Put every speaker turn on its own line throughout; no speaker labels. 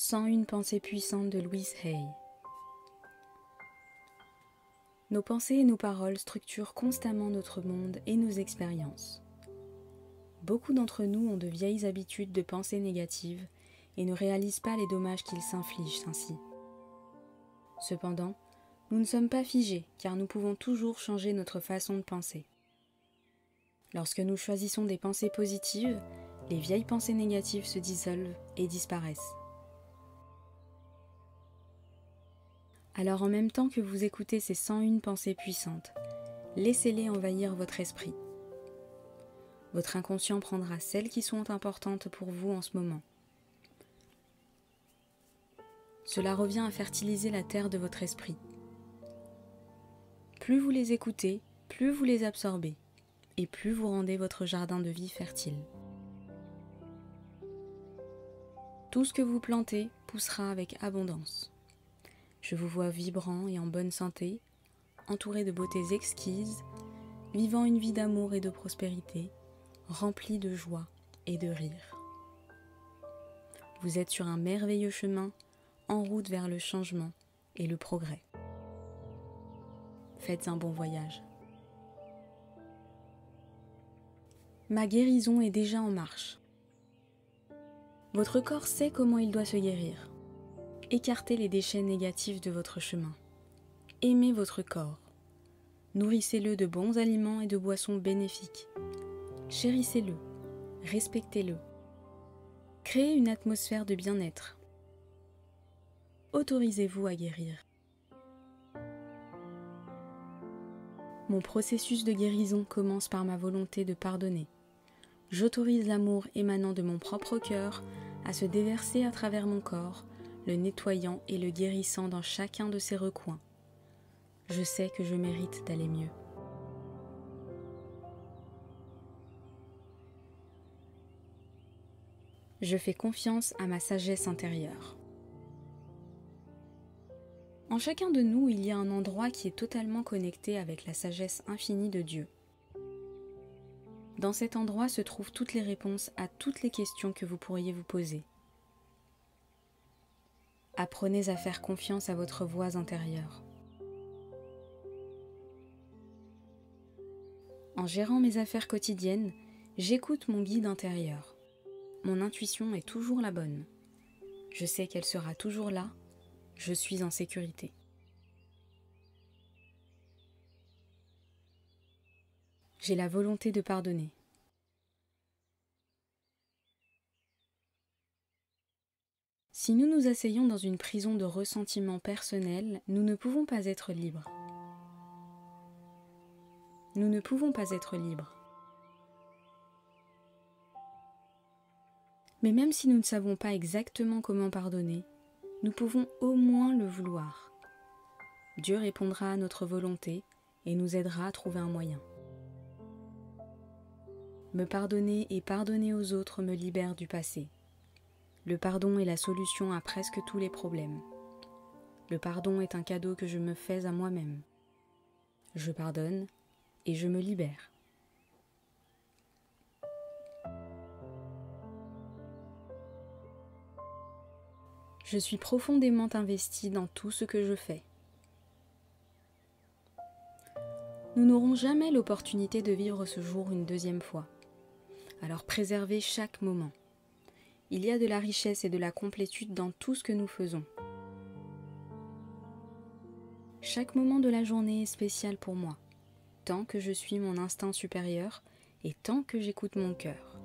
101 pensées puissantes de Louise Hay. Nos pensées et nos paroles structurent constamment notre monde et nos expériences. Beaucoup d'entre nous ont de vieilles habitudes de pensées négatives et ne réalisent pas les dommages qu'ils s'infligent ainsi. Cependant, nous ne sommes pas figés car nous pouvons toujours changer notre façon de penser. Lorsque nous choisissons des pensées positives, les vieilles pensées négatives se dissolvent et disparaissent. Alors en même temps que vous écoutez ces 101 pensées puissantes, laissez-les envahir votre esprit. Votre inconscient prendra celles qui sont importantes pour vous en ce moment. Cela revient à fertiliser la terre de votre esprit. Plus vous les écoutez, plus vous les absorbez, et plus vous rendez votre jardin de vie fertile. Tout ce que vous plantez poussera avec abondance. Je vous vois vibrant et en bonne santé, entouré de beautés exquises, vivant une vie d'amour et de prospérité, rempli de joie et de rire. Vous êtes sur un merveilleux chemin, en route vers le changement et le progrès. Faites un bon voyage. Ma guérison est déjà en marche. Votre corps sait comment il doit se guérir. Écartez les déchets négatifs de votre chemin. Aimez votre corps. Nourrissez-le de bons aliments et de boissons bénéfiques. Chérissez-le, respectez-le. Créez une atmosphère de bien-être. Autorisez-vous à guérir. Mon processus de guérison commence par ma volonté de pardonner. J'autorise l'amour émanant de mon propre cœur à se déverser à travers mon corps, le nettoyant et le guérissant dans chacun de ses recoins. Je sais que je mérite d'aller mieux. Je fais confiance à ma sagesse intérieure. En chacun de nous, il y a un endroit qui est totalement connecté avec la sagesse infinie de Dieu. Dans cet endroit se trouvent toutes les réponses à toutes les questions que vous pourriez vous poser. Apprenez à faire confiance à votre voix intérieure. En gérant mes affaires quotidiennes, j'écoute mon guide intérieur. Mon intuition est toujours la bonne. Je sais qu'elle sera toujours là. Je suis en sécurité. J'ai la volonté de pardonner. Si nous nous asseyons dans une prison de ressentiment personnel, nous ne pouvons pas être libres. Nous ne pouvons pas être libres. Mais même si nous ne savons pas exactement comment pardonner, nous pouvons au moins le vouloir. Dieu répondra à notre volonté et nous aidera à trouver un moyen. Me pardonner et pardonner aux autres me libère du passé. Le pardon est la solution à presque tous les problèmes. Le pardon est un cadeau que je me fais à moi-même. Je pardonne et je me libère. Je suis profondément investie dans tout ce que je fais. Nous n'aurons jamais l'opportunité de vivre ce jour une deuxième fois. Alors préservez chaque moment. Il y a de la richesse et de la complétude dans tout ce que nous faisons. Chaque moment de la journée est spécial pour moi, tant que je suis mon instinct supérieur et tant que j'écoute mon cœur.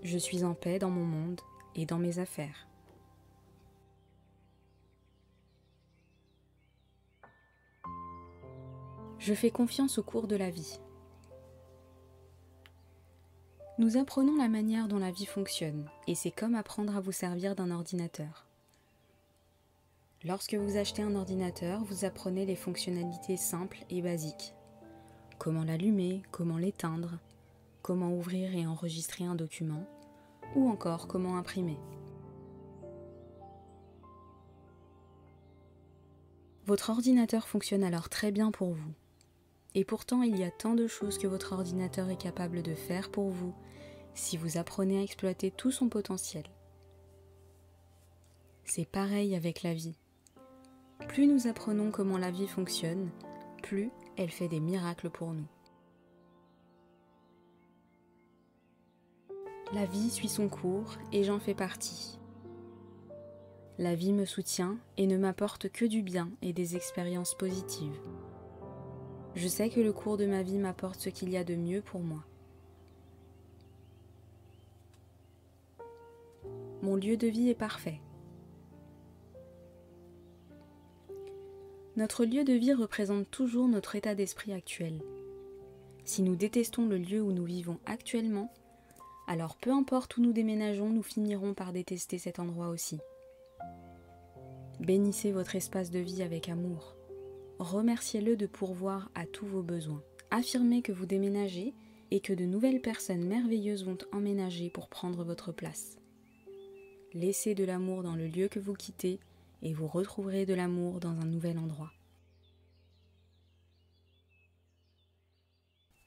Je suis en paix dans mon monde et dans mes affaires. Je fais confiance au cours de la vie. Nous apprenons la manière dont la vie fonctionne, et c'est comme apprendre à vous servir d'un ordinateur. Lorsque vous achetez un ordinateur, vous apprenez les fonctionnalités simples et basiques. Comment l'allumer, comment l'éteindre, comment ouvrir et enregistrer un document, ou encore comment imprimer. Votre ordinateur fonctionne alors très bien pour vous. Et pourtant, il y a tant de choses que votre ordinateur est capable de faire pour vous si vous apprenez à exploiter tout son potentiel. C'est pareil avec la vie. Plus nous apprenons comment la vie fonctionne, plus elle fait des miracles pour nous. La vie suit son cours et j'en fais partie. La vie me soutient et ne m'apporte que du bien et des expériences positives. Je sais que le cours de ma vie m'apporte ce qu'il y a de mieux pour moi. Mon lieu de vie est parfait. Notre lieu de vie représente toujours notre état d'esprit actuel. Si nous détestons le lieu où nous vivons actuellement, alors peu importe où nous déménageons, nous finirons par détester cet endroit aussi. Bénissez votre espace de vie avec amour. Remerciez-le de pourvoir à tous vos besoins. Affirmez que vous déménagez et que de nouvelles personnes merveilleuses vont emménager pour prendre votre place. Laissez de l'amour dans le lieu que vous quittez et vous retrouverez de l'amour dans un nouvel endroit.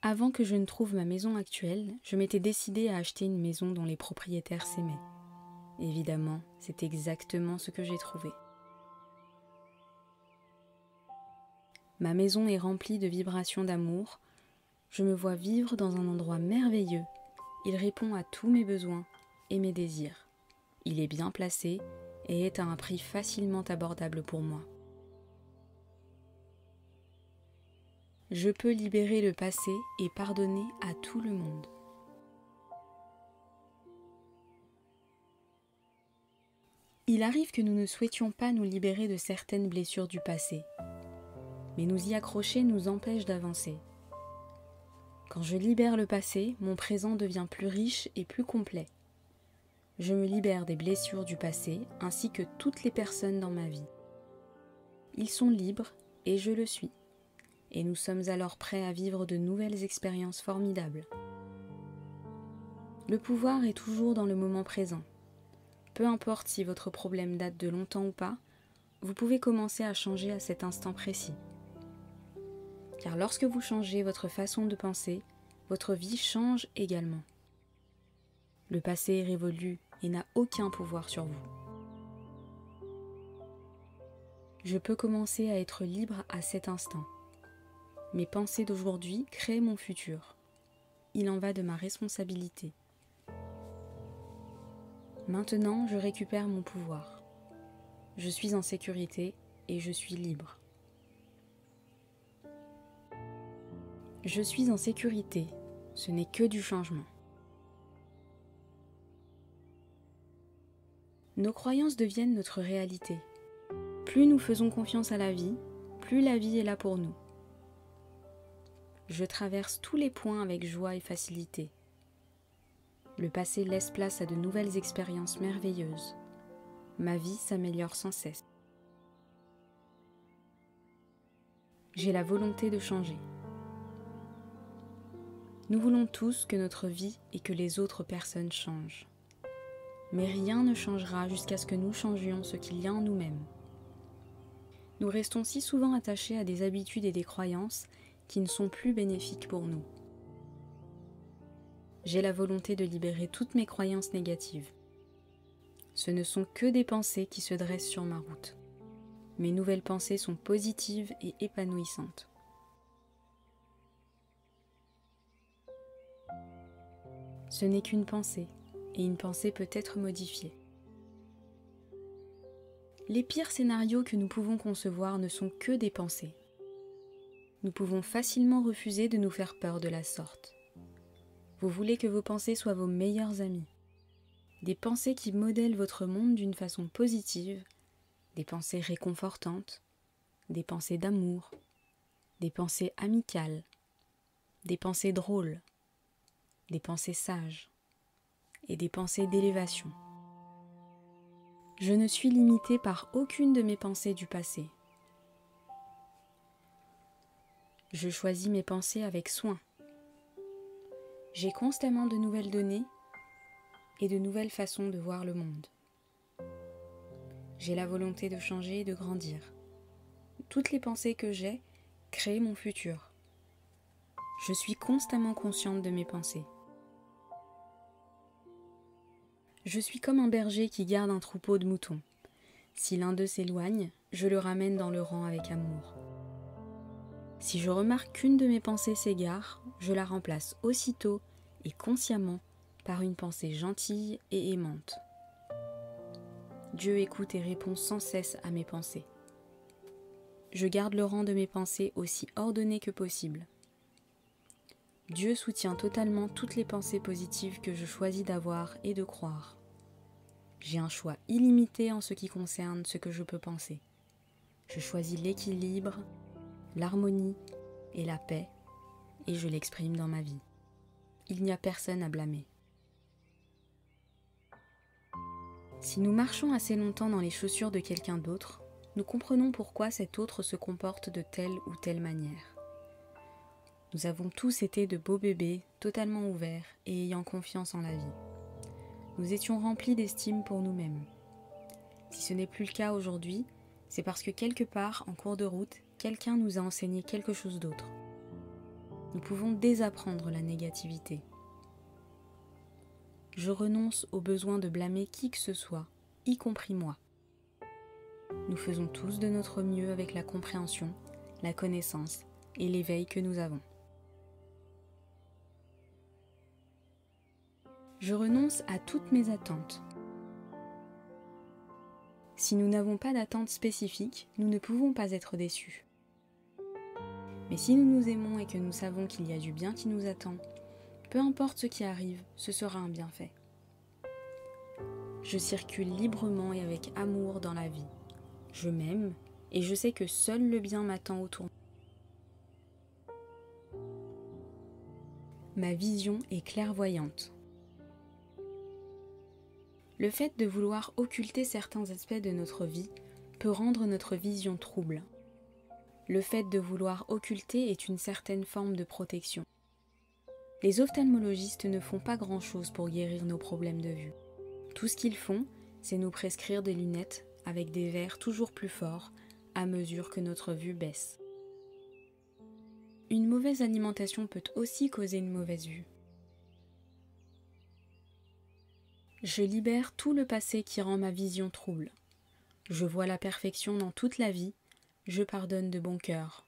Avant que je ne trouve ma maison actuelle, je m'étais décidée à acheter une maison dont les propriétaires s'aimaient. Évidemment, c'est exactement ce que j'ai trouvé. Ma maison est remplie de vibrations d'amour. Je me vois vivre dans un endroit merveilleux. Il répond à tous mes besoins et mes désirs. Il est bien placé et est à un prix facilement abordable pour moi. Je peux libérer le passé et pardonner à tout le monde. Il arrive que nous ne souhaitions pas nous libérer de certaines blessures du passé, mais nous y accrocher nous empêche d'avancer. Quand je libère le passé, mon présent devient plus riche et plus complet. Je me libère des blessures du passé ainsi que toutes les personnes dans ma vie. Ils sont libres et je le suis. Et nous sommes alors prêts à vivre de nouvelles expériences formidables. Le pouvoir est toujours dans le moment présent. Peu importe si votre problème date de longtemps ou pas, vous pouvez commencer à changer à cet instant précis. Car lorsque vous changez votre façon de penser, votre vie change également. Le passé est révolu et n'a aucun pouvoir sur vous. Je peux commencer à être libre à cet instant. Mes pensées d'aujourd'hui créent mon futur. Il en va de ma responsabilité. Maintenant, je récupère mon pouvoir. Je suis en sécurité et je suis libre. Je suis en sécurité, ce n'est que du changement. Nos croyances deviennent notre réalité. Plus nous faisons confiance à la vie, plus la vie est là pour nous. Je traverse tous les points avec joie et facilité. Le passé laisse place à de nouvelles expériences merveilleuses. Ma vie s'améliore sans cesse. J'ai la volonté de changer. Nous voulons tous que notre vie et que les autres personnes changent. Mais rien ne changera jusqu'à ce que nous changions ce qu'il y a en nous-mêmes. Nous restons si souvent attachés à des habitudes et des croyances qui ne sont plus bénéfiques pour nous. J'ai la volonté de libérer toutes mes croyances négatives. Ce ne sont que des pensées qui se dressent sur ma route. Mes nouvelles pensées sont positives et épanouissantes. Ce n'est qu'une pensée, et une pensée peut être modifiée. Les pires scénarios que nous pouvons concevoir ne sont que des pensées. Nous pouvons facilement refuser de nous faire peur de la sorte. Vous voulez que vos pensées soient vos meilleurs amis. Des pensées qui modèlent votre monde d'une façon positive, des pensées réconfortantes, des pensées d'amour, des pensées amicales, des pensées drôles, des pensées sages et des pensées d'élévation. Je ne suis limitée par aucune de mes pensées du passé. Je choisis mes pensées avec soin. J'ai constamment de nouvelles données et de nouvelles façons de voir le monde. J'ai la volonté de changer et de grandir. Toutes les pensées que j'ai créent mon futur. Je suis constamment consciente de mes pensées. Je suis comme un berger qui garde un troupeau de moutons. Si l'un d'eux s'éloigne, je le ramène dans le rang avec amour. Si je remarque qu'une de mes pensées s'égare, je la remplace aussitôt et consciemment par une pensée gentille et aimante. Dieu écoute et répond sans cesse à mes pensées. Je garde le rang de mes pensées aussi ordonné que possible. Dieu soutient totalement toutes les pensées positives que je choisis d'avoir et de croire. J'ai un choix illimité en ce qui concerne ce que je peux penser. Je choisis l'équilibre, l'harmonie et la paix, et je l'exprime dans ma vie. Il n'y a personne à blâmer. Si nous marchons assez longtemps dans les chaussures de quelqu'un d'autre, nous comprenons pourquoi cet autre se comporte de telle ou telle manière. Nous avons tous été de beaux bébés, totalement ouverts et ayant confiance en la vie. Nous étions remplis d'estime pour nous-mêmes. Si ce n'est plus le cas aujourd'hui, c'est parce que quelque part, en cours de route, quelqu'un nous a enseigné quelque chose d'autre. Nous pouvons désapprendre la négativité. Je renonce au besoin de blâmer qui que ce soit, y compris moi. Nous faisons tous de notre mieux avec la compréhension, la connaissance et l'éveil que nous avons. Je renonce à toutes mes attentes. Si nous n'avons pas d'attente spécifique, nous ne pouvons pas être déçus. Mais si nous nous aimons et que nous savons qu'il y a du bien qui nous attend, peu importe ce qui arrive, ce sera un bienfait. Je circule librement et avec amour dans la vie. Je m'aime et je sais que seul le bien m'attend autour. Ma vision est clairvoyante. Le fait de vouloir occulter certains aspects de notre vie peut rendre notre vision trouble. Le fait de vouloir occulter est une certaine forme de protection. Les ophtalmologistes ne font pas grand-chose pour guérir nos problèmes de vue. Tout ce qu'ils font, c'est nous prescrire des lunettes avec des verres toujours plus forts à mesure que notre vue baisse. Une mauvaise alimentation peut aussi causer une mauvaise vue. Je libère tout le passé qui rend ma vision trouble. Je vois la perfection dans toute la vie, je pardonne de bon cœur.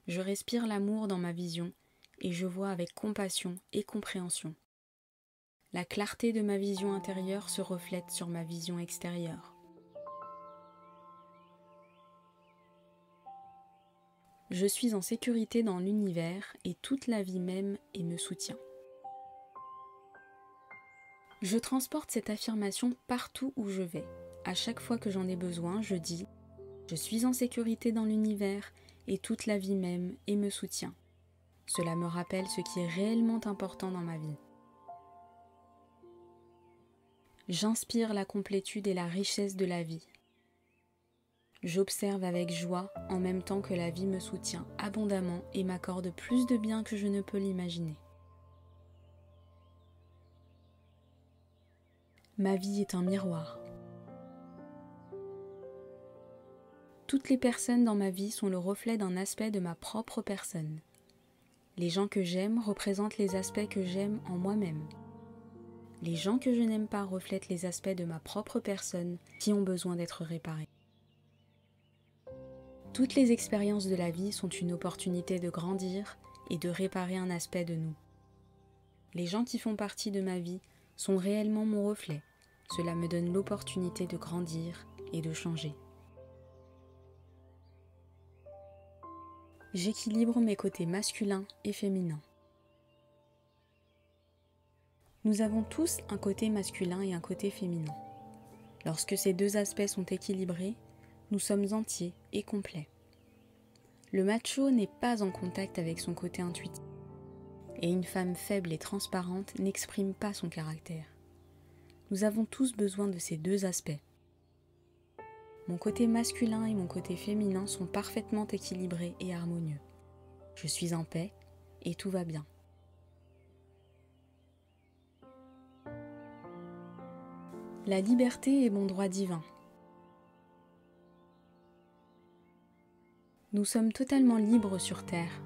Je respire l'amour dans ma vision et je vois avec compassion et compréhension. La clarté de ma vision intérieure se reflète sur ma vision extérieure. Je suis en sécurité dans l'univers et toute la vie m'aime et me soutient. Je transporte cette affirmation partout où je vais. À chaque fois que j'en ai besoin, je dis « Je suis en sécurité dans l'univers et toute la vie m'aime et me soutient ». Cela me rappelle ce qui est réellement important dans ma vie. J'inspire la complétude et la richesse de la vie. J'observe avec joie en même temps que la vie me soutient abondamment et m'accorde plus de bien que je ne peux l'imaginer. Ma vie est un miroir. Toutes les personnes dans ma vie sont le reflet d'un aspect de ma propre personne. Les gens que j'aime représentent les aspects que j'aime en moi-même. Les gens que je n'aime pas reflètent les aspects de ma propre personne qui ont besoin d'être réparés. Toutes les expériences de la vie sont une opportunité de grandir et de réparer un aspect de nous. Les gens qui font partie de ma vie sont réellement mon reflet. Cela me donne l'opportunité de grandir et de changer. J'équilibre mes côtés masculins et féminins. Nous avons tous un côté masculin et un côté féminin. Lorsque ces deux aspects sont équilibrés, nous sommes entiers et complets. Le macho n'est pas en contact avec son côté intuitif, et une femme faible et transparente n'exprime pas son caractère. Nous avons tous besoin de ces deux aspects. Mon côté masculin et mon côté féminin sont parfaitement équilibrés et harmonieux. Je suis en paix et tout va bien. La liberté est mon droit divin. Nous sommes totalement libres sur Terre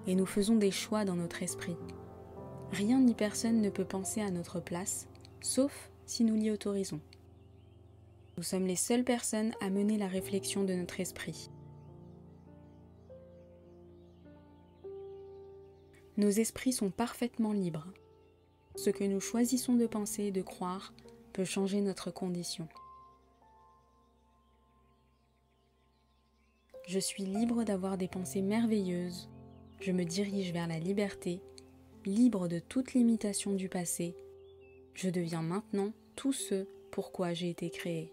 et nous faisons des choix dans notre esprit. Rien ni personne ne peut penser à notre place, sauf si nous l'y autorisons. Nous sommes les seules personnes à mener la réflexion de notre esprit. Nos esprits sont parfaitement libres. Ce que nous choisissons de penser et de croire peut changer notre condition. Je suis libre d'avoir des pensées merveilleuses. Je me dirige vers la liberté, libre de toute limitation du passé. Je deviens maintenant tout ce pourquoi j'ai été créé.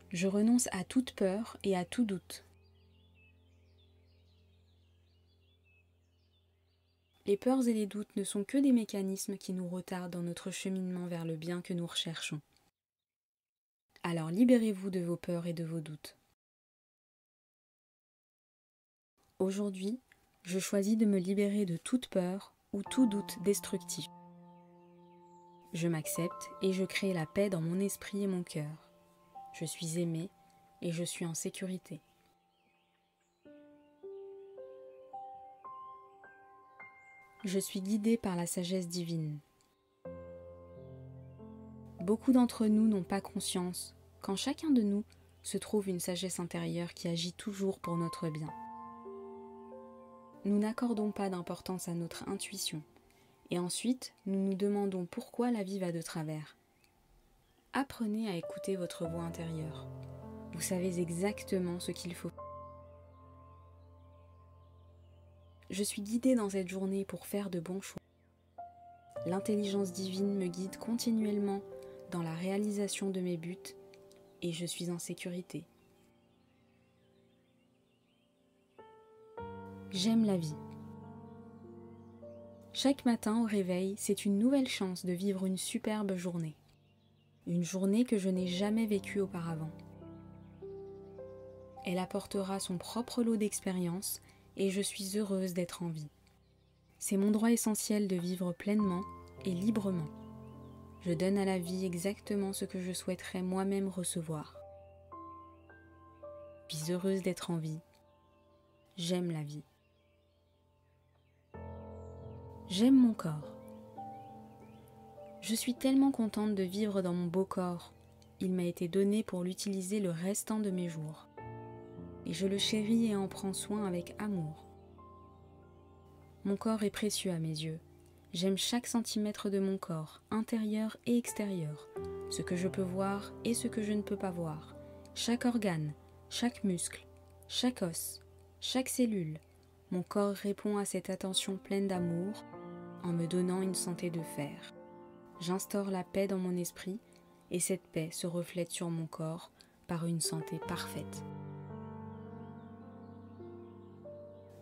Je renonce à toute peur et à tout doute. Les peurs et les doutes ne sont que des mécanismes qui nous retardent dans notre cheminement vers le bien que nous recherchons. Alors libérez-vous de vos peurs et de vos doutes. Aujourd'hui, je choisis de me libérer de toute peur ou tout doute destructif. Je m'accepte et je crée la paix dans mon esprit et mon cœur. Je suis aimée et je suis en sécurité. Je suis guidée par la sagesse divine. Beaucoup d'entre nous n'ont pas conscience qu'en chacun de nous se trouve une sagesse intérieure qui agit toujours pour notre bien. Nous n'accordons pas d'importance à notre intuition et ensuite nous nous demandons pourquoi la vie va de travers. Apprenez à écouter votre voix intérieure. Vous savez exactement ce qu'il faut. Je suis guidée dans cette journée pour faire de bons choix. L'intelligence divine me guide continuellement dans la réalisation de mes buts et je suis en sécurité. J'aime la vie. Chaque matin au réveil, c'est une nouvelle chance de vivre une superbe journée. Une journée que je n'ai jamais vécue auparavant. Elle apportera son propre lot d'expériences et je suis heureuse d'être en vie. C'est mon droit essentiel de vivre pleinement et librement. Je donne à la vie exactement ce que je souhaiterais moi-même recevoir. Je suis heureuse d'être en vie. J'aime la vie. J'aime mon corps. Je suis tellement contente de vivre dans mon beau corps. Il m'a été donné pour l'utiliser le restant de mes jours. Et je le chéris et en prends soin avec amour. Mon corps est précieux à mes yeux. J'aime chaque centimètre de mon corps, intérieur et extérieur, ce que je peux voir et ce que je ne peux pas voir, chaque organe, chaque muscle, chaque os, chaque cellule. Mon corps répond à cette attention pleine d'amour en me donnant une santé de fer. J'instaure la paix dans mon esprit et cette paix se reflète sur mon corps par une santé parfaite.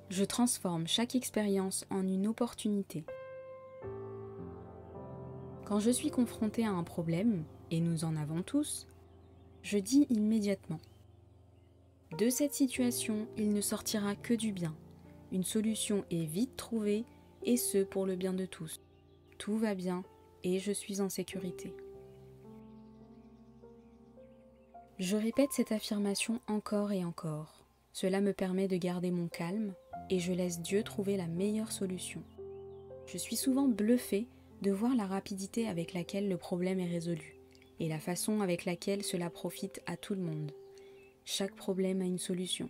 Je transforme chaque expérience en une opportunité. Quand je suis confrontée à un problème, et nous en avons tous, je dis immédiatement : de cette situation, il ne sortira que du bien. Une solution est vite trouvée, et ce pour le bien de tous. Tout va bien, et je suis en sécurité. Je répète cette affirmation encore et encore. Cela me permet de garder mon calme, et je laisse Dieu trouver la meilleure solution. Je suis souvent bluffée de voir la rapidité avec laquelle le problème est résolu, et la façon avec laquelle cela profite à tout le monde. Chaque problème a une solution.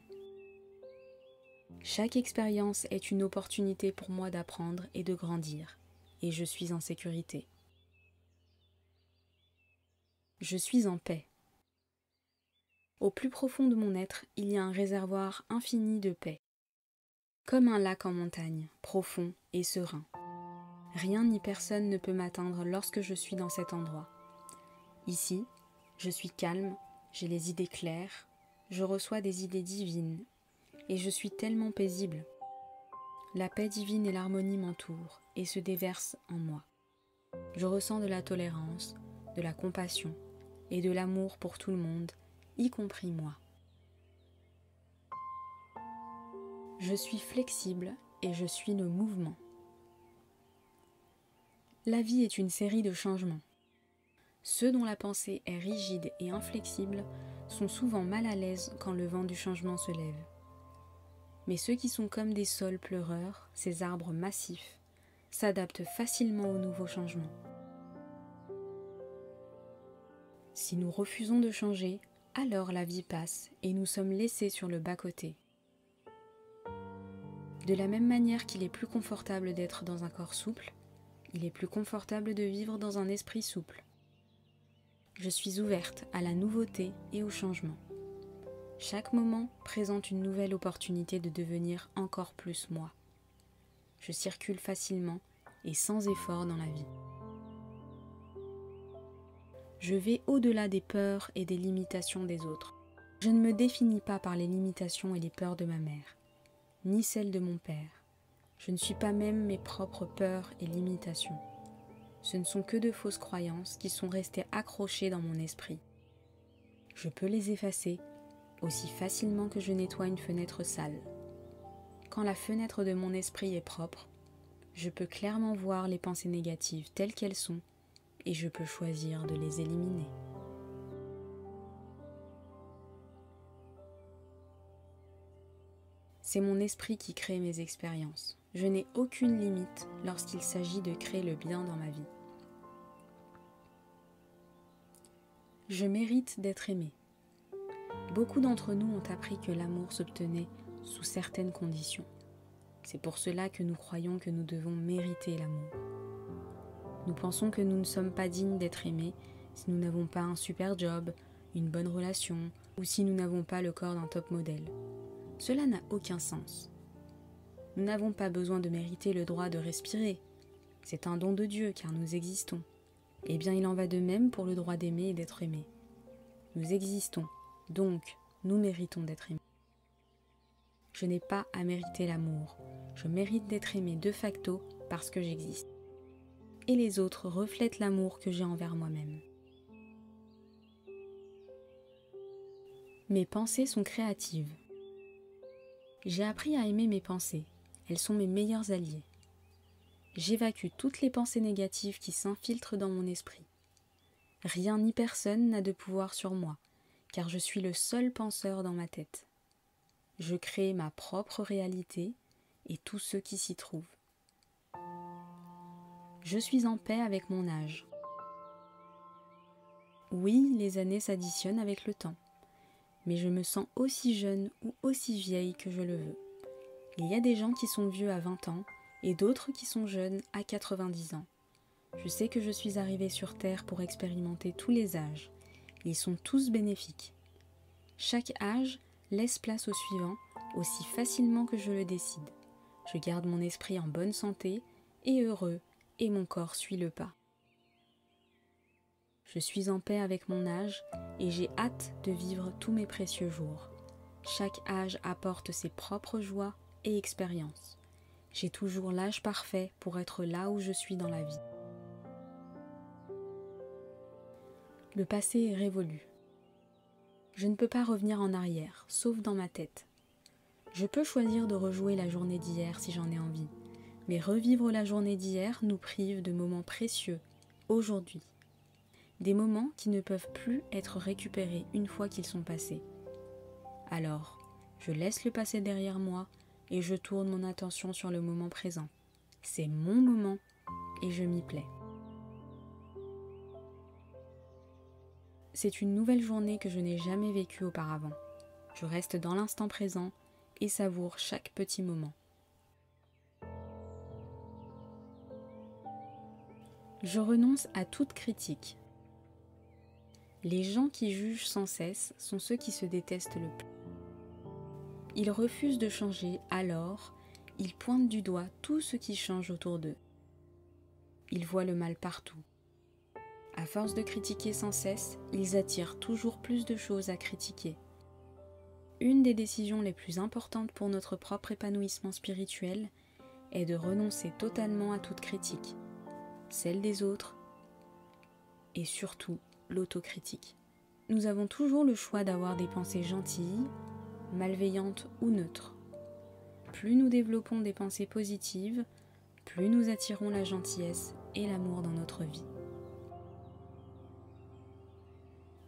Chaque expérience est une opportunité pour moi d'apprendre et de grandir, et je suis en sécurité. Je suis en paix. Au plus profond de mon être, il y a un réservoir infini de paix. Comme un lac en montagne, profond et serein. Rien ni personne ne peut m'atteindre lorsque je suis dans cet endroit. Ici, je suis calme, j'ai les idées claires, je reçois des idées divines, et je suis tellement paisible. La paix divine et l'harmonie m'entourent et se déversent en moi. Je ressens de la tolérance, de la compassion et de l'amour pour tout le monde, y compris moi. Je suis flexible et je suis le mouvement. La vie est une série de changements. Ceux dont la pensée est rigide et inflexible sont souvent mal à l'aise quand le vent du changement se lève. Mais ceux qui sont comme des saules pleureurs, ces arbres massifs, s'adaptent facilement aux nouveaux changements. Si nous refusons de changer, alors la vie passe et nous sommes laissés sur le bas-côté. De la même manière qu'il est plus confortable d'être dans un corps souple, il est plus confortable de vivre dans un esprit souple. Je suis ouverte à la nouveauté et au changement. Chaque moment présente une nouvelle opportunité de devenir encore plus moi. Je circule facilement et sans effort dans la vie. Je vais au-delà des peurs et des limitations des autres. Je ne me définis pas par les limitations et les peurs de ma mère, ni celles de mon père. Je ne suis pas même mes propres peurs et limitations. Ce ne sont que de fausses croyances qui sont restées accrochées dans mon esprit. Je peux les effacer aussi facilement que je nettoie une fenêtre sale. Quand la fenêtre de mon esprit est propre, je peux clairement voir les pensées négatives telles qu'elles sont et je peux choisir de les éliminer. C'est mon esprit qui crée mes expériences. Je n'ai aucune limite lorsqu'il s'agit de créer le bien dans ma vie. Je mérite d'être aimé. Beaucoup d'entre nous ont appris que l'amour s'obtenait sous certaines conditions. C'est pour cela que nous croyons que nous devons mériter l'amour. Nous pensons que nous ne sommes pas dignes d'être aimés si nous n'avons pas un super job, une bonne relation ou si nous n'avons pas le corps d'un top modèle. Cela n'a aucun sens. Nous n'avons pas besoin de mériter le droit de respirer. C'est un don de Dieu car nous existons. Eh bien, il en va de même pour le droit d'aimer et d'être aimé. Nous existons, donc nous méritons d'être aimés. Je n'ai pas à mériter l'amour. Je mérite d'être aimé de facto parce que j'existe. Et les autres reflètent l'amour que j'ai envers moi-même. Mes pensées sont créatives. J'ai appris à aimer mes pensées. Elles sont mes meilleurs alliés. J'évacue toutes les pensées négatives qui s'infiltrent dans mon esprit. Rien ni personne n'a de pouvoir sur moi, car je suis le seul penseur dans ma tête. Je crée ma propre réalité et tous ceux qui s'y trouvent. Je suis en paix avec mon âge. Oui, les années s'additionnent avec le temps, mais je me sens aussi jeune ou aussi vieille que je le veux. Il y a des gens qui sont vieux à 20 ans et d'autres qui sont jeunes à 90 ans. Je sais que je suis arrivée sur Terre pour expérimenter tous les âges. Ils sont tous bénéfiques. Chaque âge laisse place au suivant aussi facilement que je le décide. Je garde mon esprit en bonne santé et heureux et mon corps suit le pas. Je suis en paix avec mon âge et j'ai hâte de vivre tous mes précieux jours. Chaque âge apporte ses propres joies et expériences. J'ai toujours l'âge parfait pour être là où je suis dans la vie. Le passé est révolu. Je ne peux pas revenir en arrière, sauf dans ma tête. Je peux choisir de rejouer la journée d'hier si j'en ai envie, mais revivre la journée d'hier nous prive de moments précieux, aujourd'hui. Des moments qui ne peuvent plus être récupérés une fois qu'ils sont passés. Alors, je laisse le passé derrière moi et je tourne mon attention sur le moment présent. C'est mon moment et je m'y plais. C'est une nouvelle journée que je n'ai jamais vécue auparavant. Je reste dans l'instant présent et savoure chaque petit moment. Je renonce à toute critique. Les gens qui jugent sans cesse sont ceux qui se détestent le plus. Ils refusent de changer, alors ils pointent du doigt tout ce qui change autour d'eux. Ils voient le mal partout. À force de critiquer sans cesse, ils attirent toujours plus de choses à critiquer. Une des décisions les plus importantes pour notre propre épanouissement spirituel est de renoncer totalement à toute critique, celle des autres et surtout l'autocritique. Nous avons toujours le choix d'avoir des pensées gentilles, malveillantes ou neutres. Plus nous développons des pensées positives, plus nous attirons la gentillesse et l'amour dans notre vie.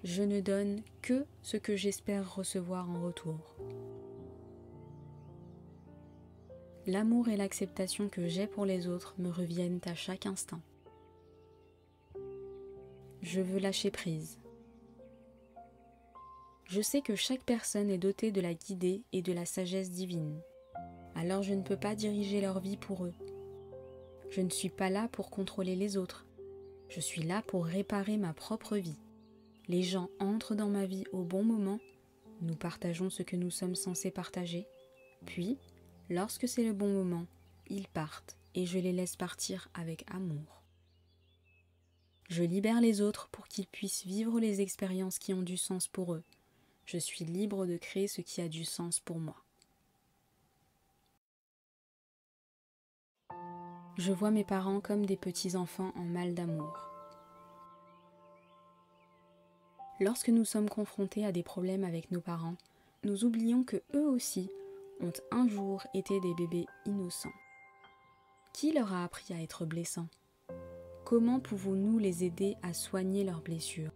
Je ne donne que ce que j'espère recevoir en retour. L'amour et l'acceptation que j'ai pour les autres me reviennent à chaque instant. Je veux lâcher prise. Je sais que chaque personne est dotée de la guidée et de la sagesse divine. Alors je ne peux pas diriger leur vie pour eux. Je ne suis pas là pour contrôler les autres. Je suis là pour réparer ma propre vie. Les gens entrent dans ma vie au bon moment, nous partageons ce que nous sommes censés partager, puis, lorsque c'est le bon moment, ils partent et je les laisse partir avec amour. Je libère les autres pour qu'ils puissent vivre les expériences qui ont du sens pour eux. Je suis libre de créer ce qui a du sens pour moi. Je vois mes parents comme des petits-enfants en mal d'amour. Lorsque nous sommes confrontés à des problèmes avec nos parents, nous oublions que eux aussi ont un jour été des bébés innocents. Qui leur a appris à être blessants? Comment pouvons-nous les aider à soigner leurs blessures?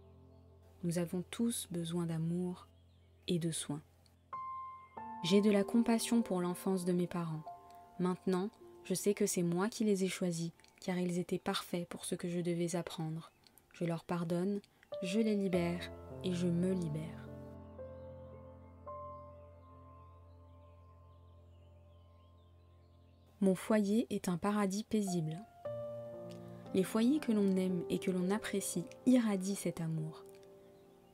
Nous avons tous besoin d'amour et de soins. J'ai de la compassion pour l'enfance de mes parents. Maintenant, je sais que c'est moi qui les ai choisis, car ils étaient parfaits pour ce que je devais apprendre. Je leur pardonne, je les libère et je me libère. Mon foyer est un paradis paisible. Les foyers que l'on aime et que l'on apprécie irradient cet amour.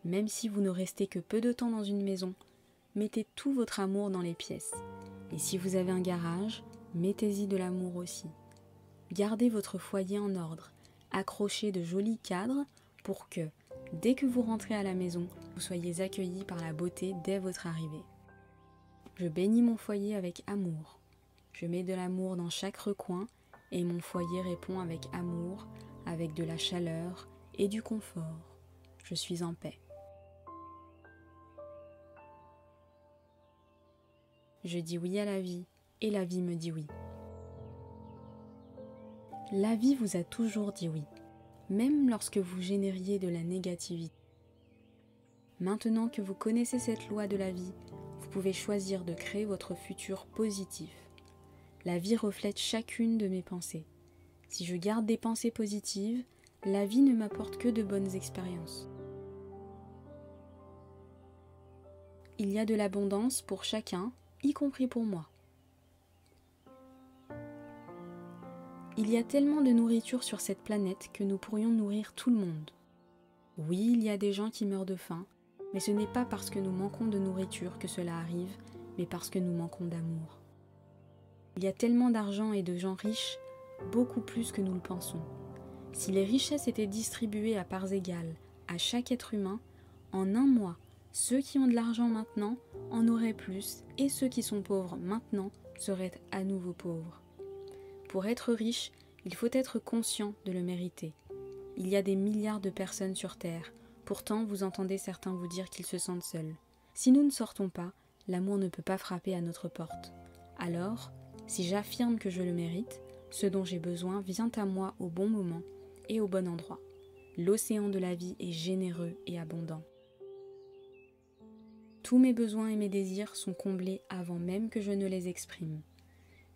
Même si vous ne restez que peu de temps dans une maison, mettez tout votre amour dans les pièces. Et si vous avez un garage, mettez-y de l'amour aussi. Gardez votre foyer en ordre, accrochez de jolis cadres pour que, dès que vous rentrez à la maison, vous soyez accueillis par la beauté dès votre arrivée. Je bénis mon foyer avec amour. Je mets de l'amour dans chaque recoin et mon foyer répond avec amour, avec de la chaleur et du confort. Je suis en paix. Je dis oui à la vie et la vie me dit oui. La vie vous a toujours dit oui, même lorsque vous génériez de la négativité. Maintenant que vous connaissez cette loi de la vie, vous pouvez choisir de créer votre futur positif. La vie reflète chacune de mes pensées. Si je garde des pensées positives, la vie ne m'apporte que de bonnes expériences. Il y a de l'abondance pour chacun, y compris pour moi. Il y a tellement de nourriture sur cette planète que nous pourrions nourrir tout le monde. Oui, il y a des gens qui meurent de faim, mais ce n'est pas parce que nous manquons de nourriture que cela arrive, mais parce que nous manquons d'amour. Il y a tellement d'argent et de gens riches, beaucoup plus que nous le pensons. Si les richesses étaient distribuées à parts égales à chaque être humain, en un mois, ceux qui ont de l'argent maintenant en auraient plus et ceux qui sont pauvres maintenant seraient à nouveau pauvres. Pour être riche, il faut être conscient de le mériter. Il y a des milliards de personnes sur Terre, pourtant vous entendez certains vous dire qu'ils se sentent seuls. Si nous ne sortons pas, l'amour ne peut pas frapper à notre porte. Alors, si j'affirme que je le mérite, ce dont j'ai besoin vient à moi au bon moment et au bon endroit. L'océan de la vie est généreux et abondant. Tous mes besoins et mes désirs sont comblés avant même que je ne les exprime.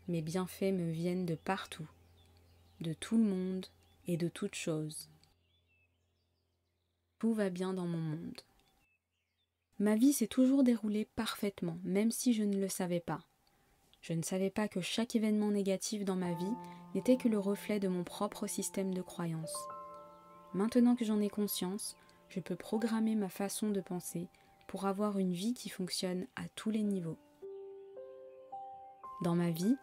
Mes bienfaits me viennent de partout, de tout le monde et de toutes choses. Tout va bien dans mon monde. Ma vie s'est toujours déroulée parfaitement, même si je ne le savais pas. Je ne savais pas que chaque événement négatif dans ma vie n'était que le reflet de mon propre système de croyances. Maintenant que j'en ai conscience, je peux programmer ma façon de penser pour avoir une vie qui fonctionne à tous les niveaux. Dans ma vie,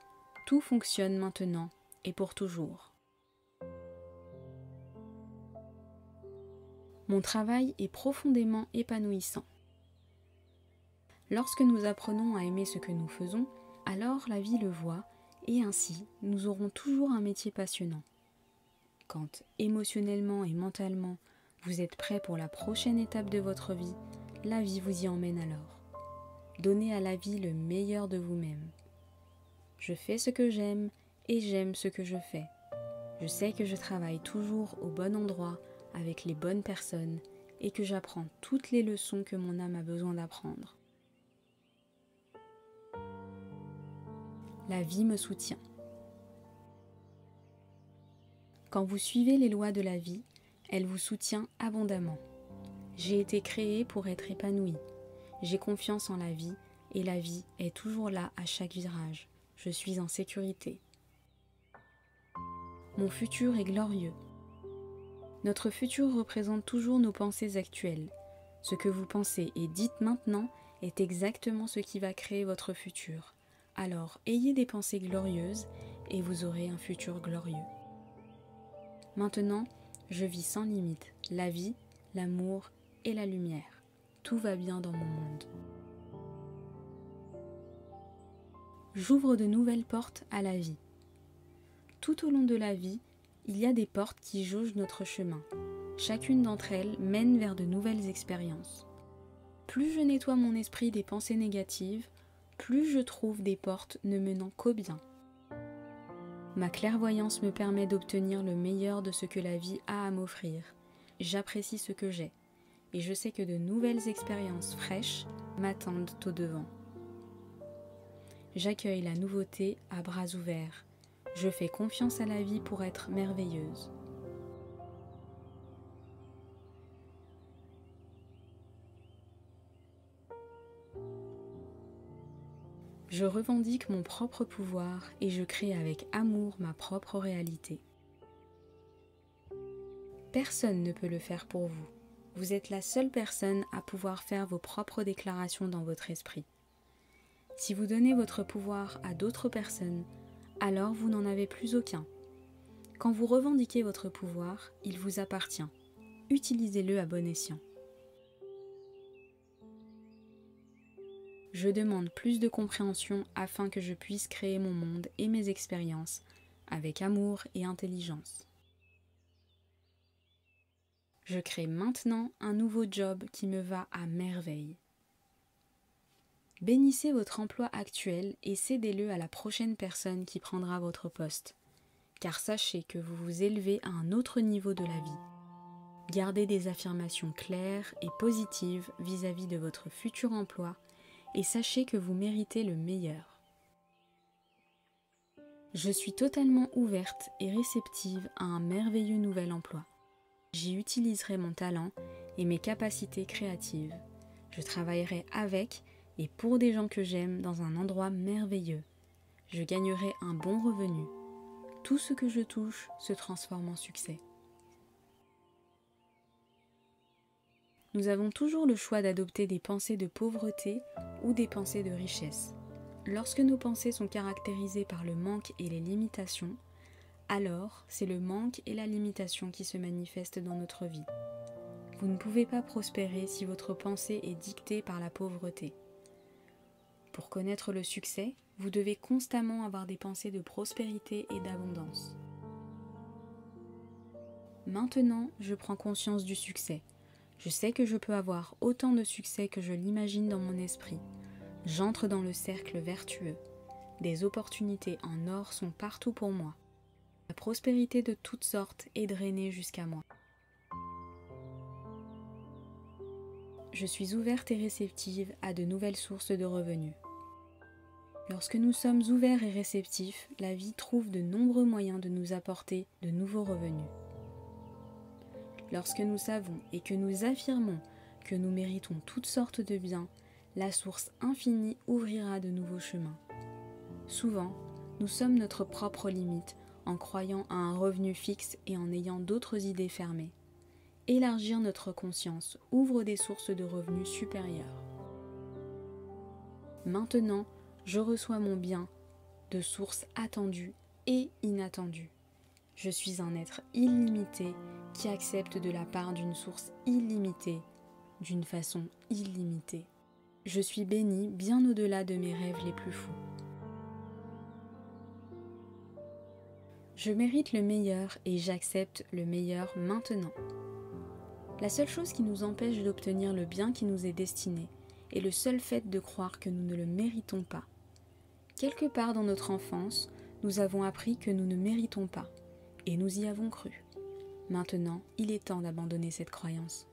tout fonctionne maintenant et pour toujours. Mon travail est profondément épanouissant. Lorsque nous apprenons à aimer ce que nous faisons, alors la vie le voit et ainsi nous aurons toujours un métier passionnant. Quand émotionnellement et mentalement vous êtes prêt pour la prochaine étape de votre vie, la vie vous y emmène alors. Donnez à la vie le meilleur de vous-même. Je fais ce que j'aime et j'aime ce que je fais. Je sais que je travaille toujours au bon endroit avec les bonnes personnes et que j'apprends toutes les leçons que mon âme a besoin d'apprendre. La vie me soutient. Quand vous suivez les lois de la vie, elle vous soutient abondamment. J'ai été créée pour être épanouie. J'ai confiance en la vie et la vie est toujours là à chaque virage. Je suis en sécurité. Mon futur est glorieux. Notre futur représente toujours nos pensées actuelles. Ce que vous pensez et dites maintenant est exactement ce qui va créer votre futur. Alors, ayez des pensées glorieuses et vous aurez un futur glorieux. Maintenant, je vis sans limite la vie, l'amour et la lumière. Tout va bien dans mon monde. J'ouvre de nouvelles portes à la vie. Tout au long de la vie, il y a des portes qui jaugent notre chemin. Chacune d'entre elles mène vers de nouvelles expériences. Plus je nettoie mon esprit des pensées négatives, plus je trouve des portes ne menant qu'au bien. Ma clairvoyance me permet d'obtenir le meilleur de ce que la vie a à m'offrir. J'apprécie ce que j'ai, et je sais que de nouvelles expériences fraîches m'attendent au devant. J'accueille la nouveauté à bras ouverts. Je fais confiance à la vie pour être merveilleuse. Je revendique mon propre pouvoir et je crée avec amour ma propre réalité. Personne ne peut le faire pour vous. Vous êtes la seule personne à pouvoir faire vos propres déclarations dans votre esprit. Si vous donnez votre pouvoir à d'autres personnes, alors vous n'en avez plus aucun. Quand vous revendiquez votre pouvoir, il vous appartient. Utilisez-le à bon escient. Je demande plus de compréhension afin que je puisse créer mon monde et mes expériences avec amour et intelligence. Je crée maintenant un nouveau job qui me va à merveille. Bénissez votre emploi actuel et cédez-le à la prochaine personne qui prendra votre poste, car sachez que vous vous élevez à un autre niveau de la vie. Gardez des affirmations claires et positives vis-à-vis de votre futur emploi et sachez que vous méritez le meilleur. Je suis totalement ouverte et réceptive à un merveilleux nouvel emploi. J'y utiliserai mon talent et mes capacités créatives. Je travaillerai avec et pour des gens que j'aime dans un endroit merveilleux. Je gagnerai un bon revenu. Tout ce que je touche se transforme en succès. Nous avons toujours le choix d'adopter des pensées de pauvreté ou des pensées de richesse. Lorsque nos pensées sont caractérisées par le manque et les limitations, alors c'est le manque et la limitation qui se manifestent dans notre vie. Vous ne pouvez pas prospérer si votre pensée est dictée par la pauvreté. Pour connaître le succès, vous devez constamment avoir des pensées de prospérité et d'abondance. Maintenant, je prends conscience du succès. Je sais que je peux avoir autant de succès que je l'imagine dans mon esprit. J'entre dans le cercle vertueux. Des opportunités en or sont partout pour moi. La prospérité de toutes sortes est drainée jusqu'à moi. Je suis ouverte et réceptive à de nouvelles sources de revenus. Lorsque nous sommes ouverts et réceptifs, la vie trouve de nombreux moyens de nous apporter de nouveaux revenus. Lorsque nous savons et que nous affirmons que nous méritons toutes sortes de biens, la source infinie ouvrira de nouveaux chemins. Souvent, nous sommes notre propre limite en croyant à un revenu fixe et en ayant d'autres idées fermées. Élargir notre conscience ouvre des sources de revenus supérieures. Maintenant, je reçois mon bien de sources attendues et inattendues. Je suis un être illimité qui accepte de la part d'une source illimitée, d'une façon illimitée. Je suis béni bien au-delà de mes rêves les plus fous. Je mérite le meilleur et j'accepte le meilleur maintenant. La seule chose qui nous empêche d'obtenir le bien qui nous est destiné est le seul fait de croire que nous ne le méritons pas. Quelque part dans notre enfance, nous avons appris que nous ne méritons pas, et nous y avons cru. Maintenant, il est temps d'abandonner cette croyance.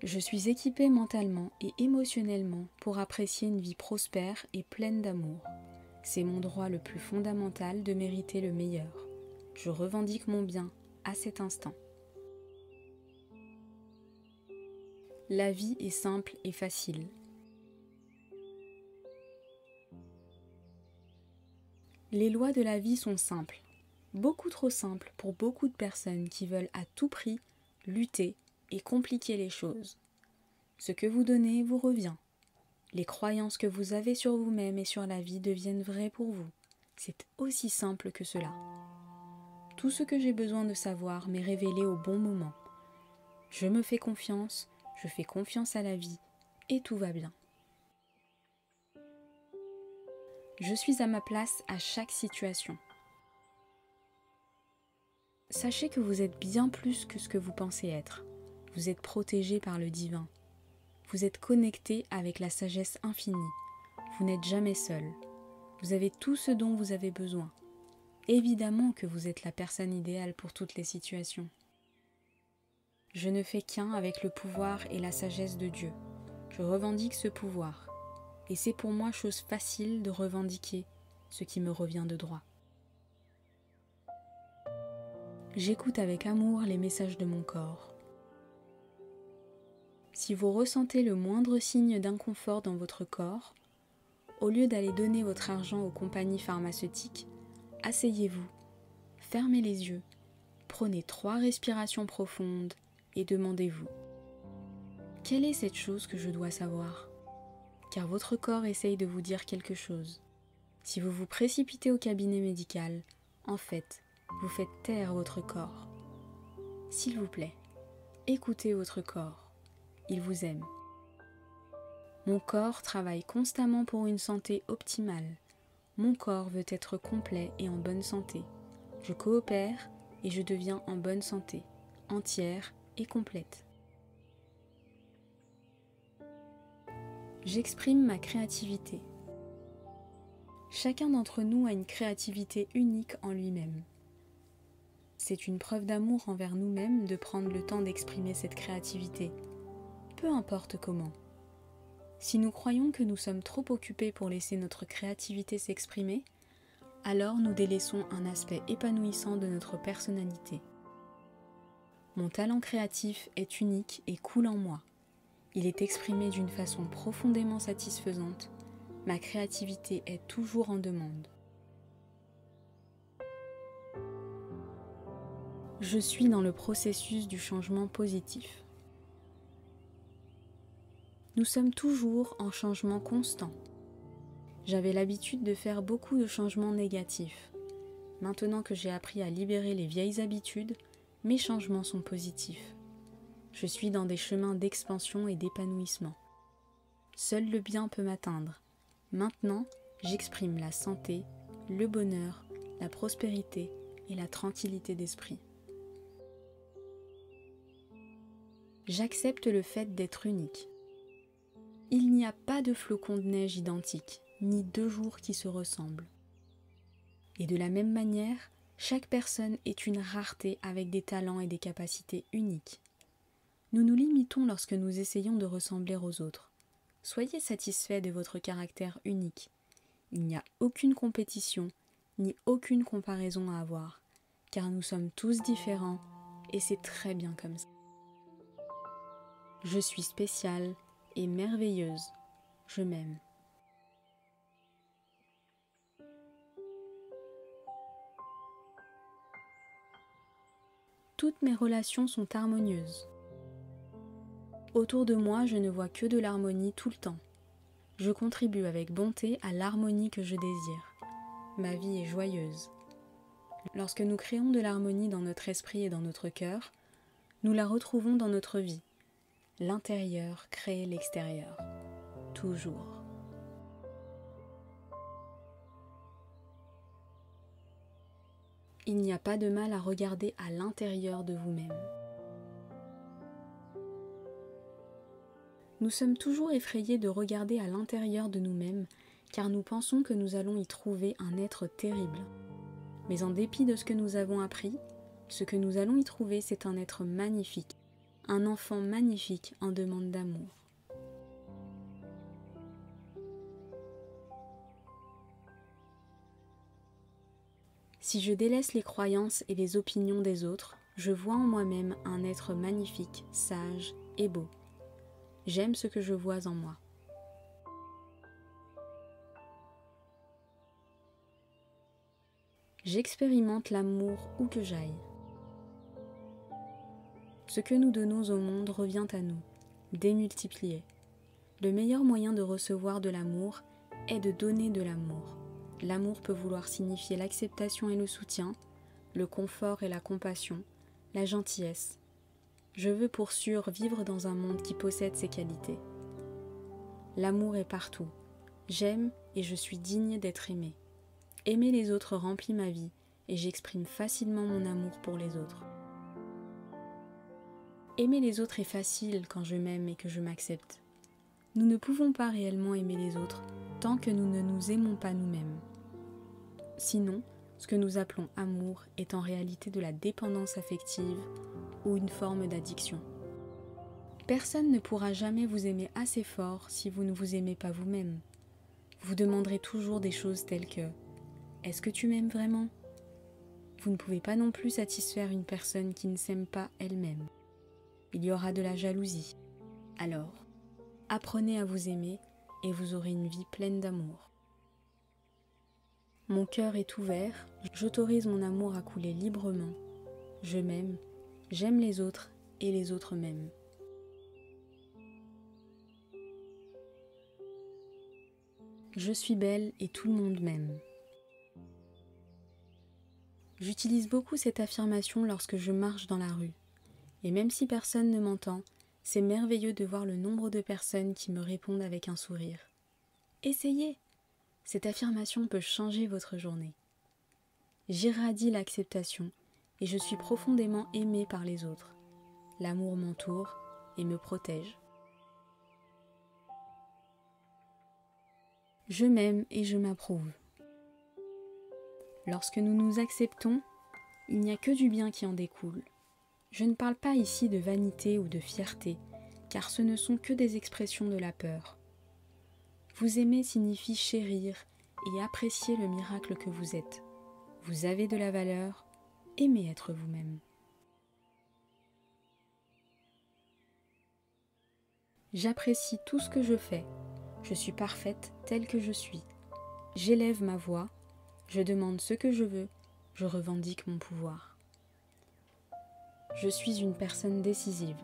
Je suis équipée mentalement et émotionnellement pour apprécier une vie prospère et pleine d'amour. C'est mon droit le plus fondamental de mériter le meilleur. Je revendique mon bien à cet instant. La vie est simple et facile. Les lois de la vie sont simples, beaucoup trop simples pour beaucoup de personnes qui veulent à tout prix lutter et compliquer les choses. Ce que vous donnez vous revient. Les croyances que vous avez sur vous-même et sur la vie deviennent vraies pour vous. C'est aussi simple que cela. Tout ce que j'ai besoin de savoir m'est révélé au bon moment. Je me fais confiance, je fais confiance à la vie et tout va bien. Je suis à ma place à chaque situation. Sachez que vous êtes bien plus que ce que vous pensez être. Vous êtes protégé par le divin. Vous êtes connecté avec la sagesse infinie. Vous n'êtes jamais seul. Vous avez tout ce dont vous avez besoin. Évidemment que vous êtes la personne idéale pour toutes les situations. Je ne fais qu'un avec le pouvoir et la sagesse de Dieu. Je revendique ce pouvoir. Et c'est pour moi chose facile de revendiquer ce qui me revient de droit. J'écoute avec amour les messages de mon corps. Si vous ressentez le moindre signe d'inconfort dans votre corps, au lieu d'aller donner votre argent aux compagnies pharmaceutiques, asseyez-vous, fermez les yeux, prenez 3 respirations profondes et demandez-vous: quelle est cette chose que je dois savoir ? Car votre corps essaye de vous dire quelque chose. Si vous vous précipitez au cabinet médical, en fait, vous faites taire votre corps. S'il vous plaît, écoutez votre corps. Il vous aime. Mon corps travaille constamment pour une santé optimale. Mon corps veut être complet et en bonne santé. Je coopère et je deviens en bonne santé, entière et complète. J'exprime ma créativité. Chacun d'entre nous a une créativité unique en lui-même. C'est une preuve d'amour envers nous-mêmes de prendre le temps d'exprimer cette créativité, peu importe comment. Si nous croyons que nous sommes trop occupés pour laisser notre créativité s'exprimer, alors nous délaissons un aspect épanouissant de notre personnalité. Mon talent créatif est unique et coule en moi. Il est exprimé d'une façon profondément satisfaisante. Ma créativité est toujours en demande. Je suis dans le processus du changement positif. Nous sommes toujours en changement constant. J'avais l'habitude de faire beaucoup de changements négatifs. Maintenant que j'ai appris à libérer les vieilles habitudes, mes changements sont positifs. Je suis dans des chemins d'expansion et d'épanouissement. Seul le bien peut m'atteindre. Maintenant, j'exprime la santé, le bonheur, la prospérité et la tranquillité d'esprit. J'accepte le fait d'être unique. Il n'y a pas de flocons de neige identiques, ni 2 jours qui se ressemblent. Et de la même manière, chaque personne est une rareté avec des talents et des capacités uniques. Nous nous limitons lorsque nous essayons de ressembler aux autres. Soyez satisfait de votre caractère unique. Il n'y a aucune compétition, ni aucune comparaison à avoir, car nous sommes tous différents et c'est très bien comme ça. Je suis spéciale et merveilleuse. Je m'aime. Toutes mes relations sont harmonieuses. Autour de moi, je ne vois que de l'harmonie tout le temps. Je contribue avec bonté à l'harmonie que je désire. Ma vie est joyeuse. Lorsque nous créons de l'harmonie dans notre esprit et dans notre cœur, nous la retrouvons dans notre vie. L'intérieur crée l'extérieur. Toujours. Il n'y a pas de mal à regarder à l'intérieur de vous-même. Nous sommes toujours effrayés de regarder à l'intérieur de nous-mêmes car nous pensons que nous allons y trouver un être terrible. Mais en dépit de ce que nous avons appris, ce que nous allons y trouver, c'est un être magnifique, un enfant magnifique en demande d'amour. Si je délaisse les croyances et les opinions des autres, je vois en moi-même un être magnifique, sage et beau. J'aime ce que je vois en moi. J'expérimente l'amour où que j'aille. Ce que nous donnons au monde revient à nous, démultiplié. Le meilleur moyen de recevoir de l'amour est de donner de l'amour. L'amour peut vouloir signifier l'acceptation et le soutien, le confort et la compassion, la gentillesse. Je veux pour sûr vivre dans un monde qui possède ces qualités. L'amour est partout. J'aime et je suis digne d'être aimée. Aimer les autres remplit ma vie et j'exprime facilement mon amour pour les autres. Aimer les autres est facile quand je m'aime et que je m'accepte. Nous ne pouvons pas réellement aimer les autres tant que nous ne nous aimons pas nous-mêmes. Sinon, ce que nous appelons amour est en réalité de la dépendance affective ou une forme d'addiction. Personne ne pourra jamais vous aimer assez fort si vous ne vous aimez pas vous-même. Vous demanderez toujours des choses telles que « Est-ce que tu m'aimes vraiment ?» Vous ne pouvez pas non plus satisfaire une personne qui ne s'aime pas elle-même. Il y aura de la jalousie. Alors, apprenez à vous aimer et vous aurez une vie pleine d'amour. Mon cœur est ouvert, j'autorise mon amour à couler librement. Je m'aime, j'aime les autres et les autres m'aiment. Je suis belle et tout le monde m'aime. J'utilise beaucoup cette affirmation lorsque je marche dans la rue. Et même si personne ne m'entend, c'est merveilleux de voir le nombre de personnes qui me répondent avec un sourire. Essayez! Cette affirmation peut changer votre journée. J'irradie l'acceptation et je suis profondément aimée par les autres. L'amour m'entoure et me protège. Je m'aime et je m'approuve. Lorsque nous nous acceptons, il n'y a que du bien qui en découle. Je ne parle pas ici de vanité ou de fierté, car ce ne sont que des expressions de la peur. Vous aimer signifie chérir et apprécier le miracle que vous êtes. Vous avez de la valeur, aimez être vous-même. J'apprécie tout ce que je fais. Je suis parfaite telle que je suis. J'élève ma voix, je demande ce que je veux, je revendique mon pouvoir. Je suis une personne décisive.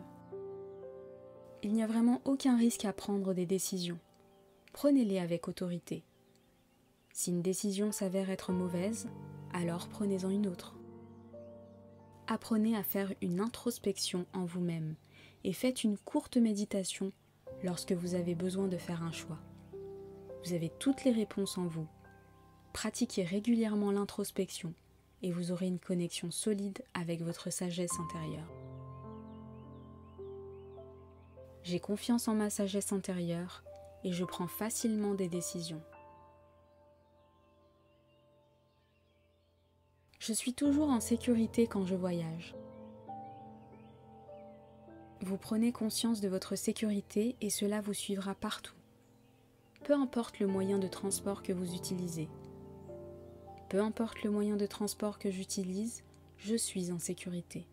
Il n'y a vraiment aucun risque à prendre des décisions. Prenez-les avec autorité. Si une décision s'avère être mauvaise, alors prenez-en une autre. Apprenez à faire une introspection en vous-même et faites une courte méditation lorsque vous avez besoin de faire un choix. Vous avez toutes les réponses en vous. Pratiquez régulièrement l'introspection et vous aurez une connexion solide avec votre sagesse intérieure. J'ai confiance en ma sagesse intérieure et je prends facilement des décisions. Je suis toujours en sécurité quand je voyage. Vous prenez conscience de votre sécurité et cela vous suivra partout. Peu importe le moyen de transport que vous utilisez. Peu importe le moyen de transport que j'utilise, je suis en sécurité.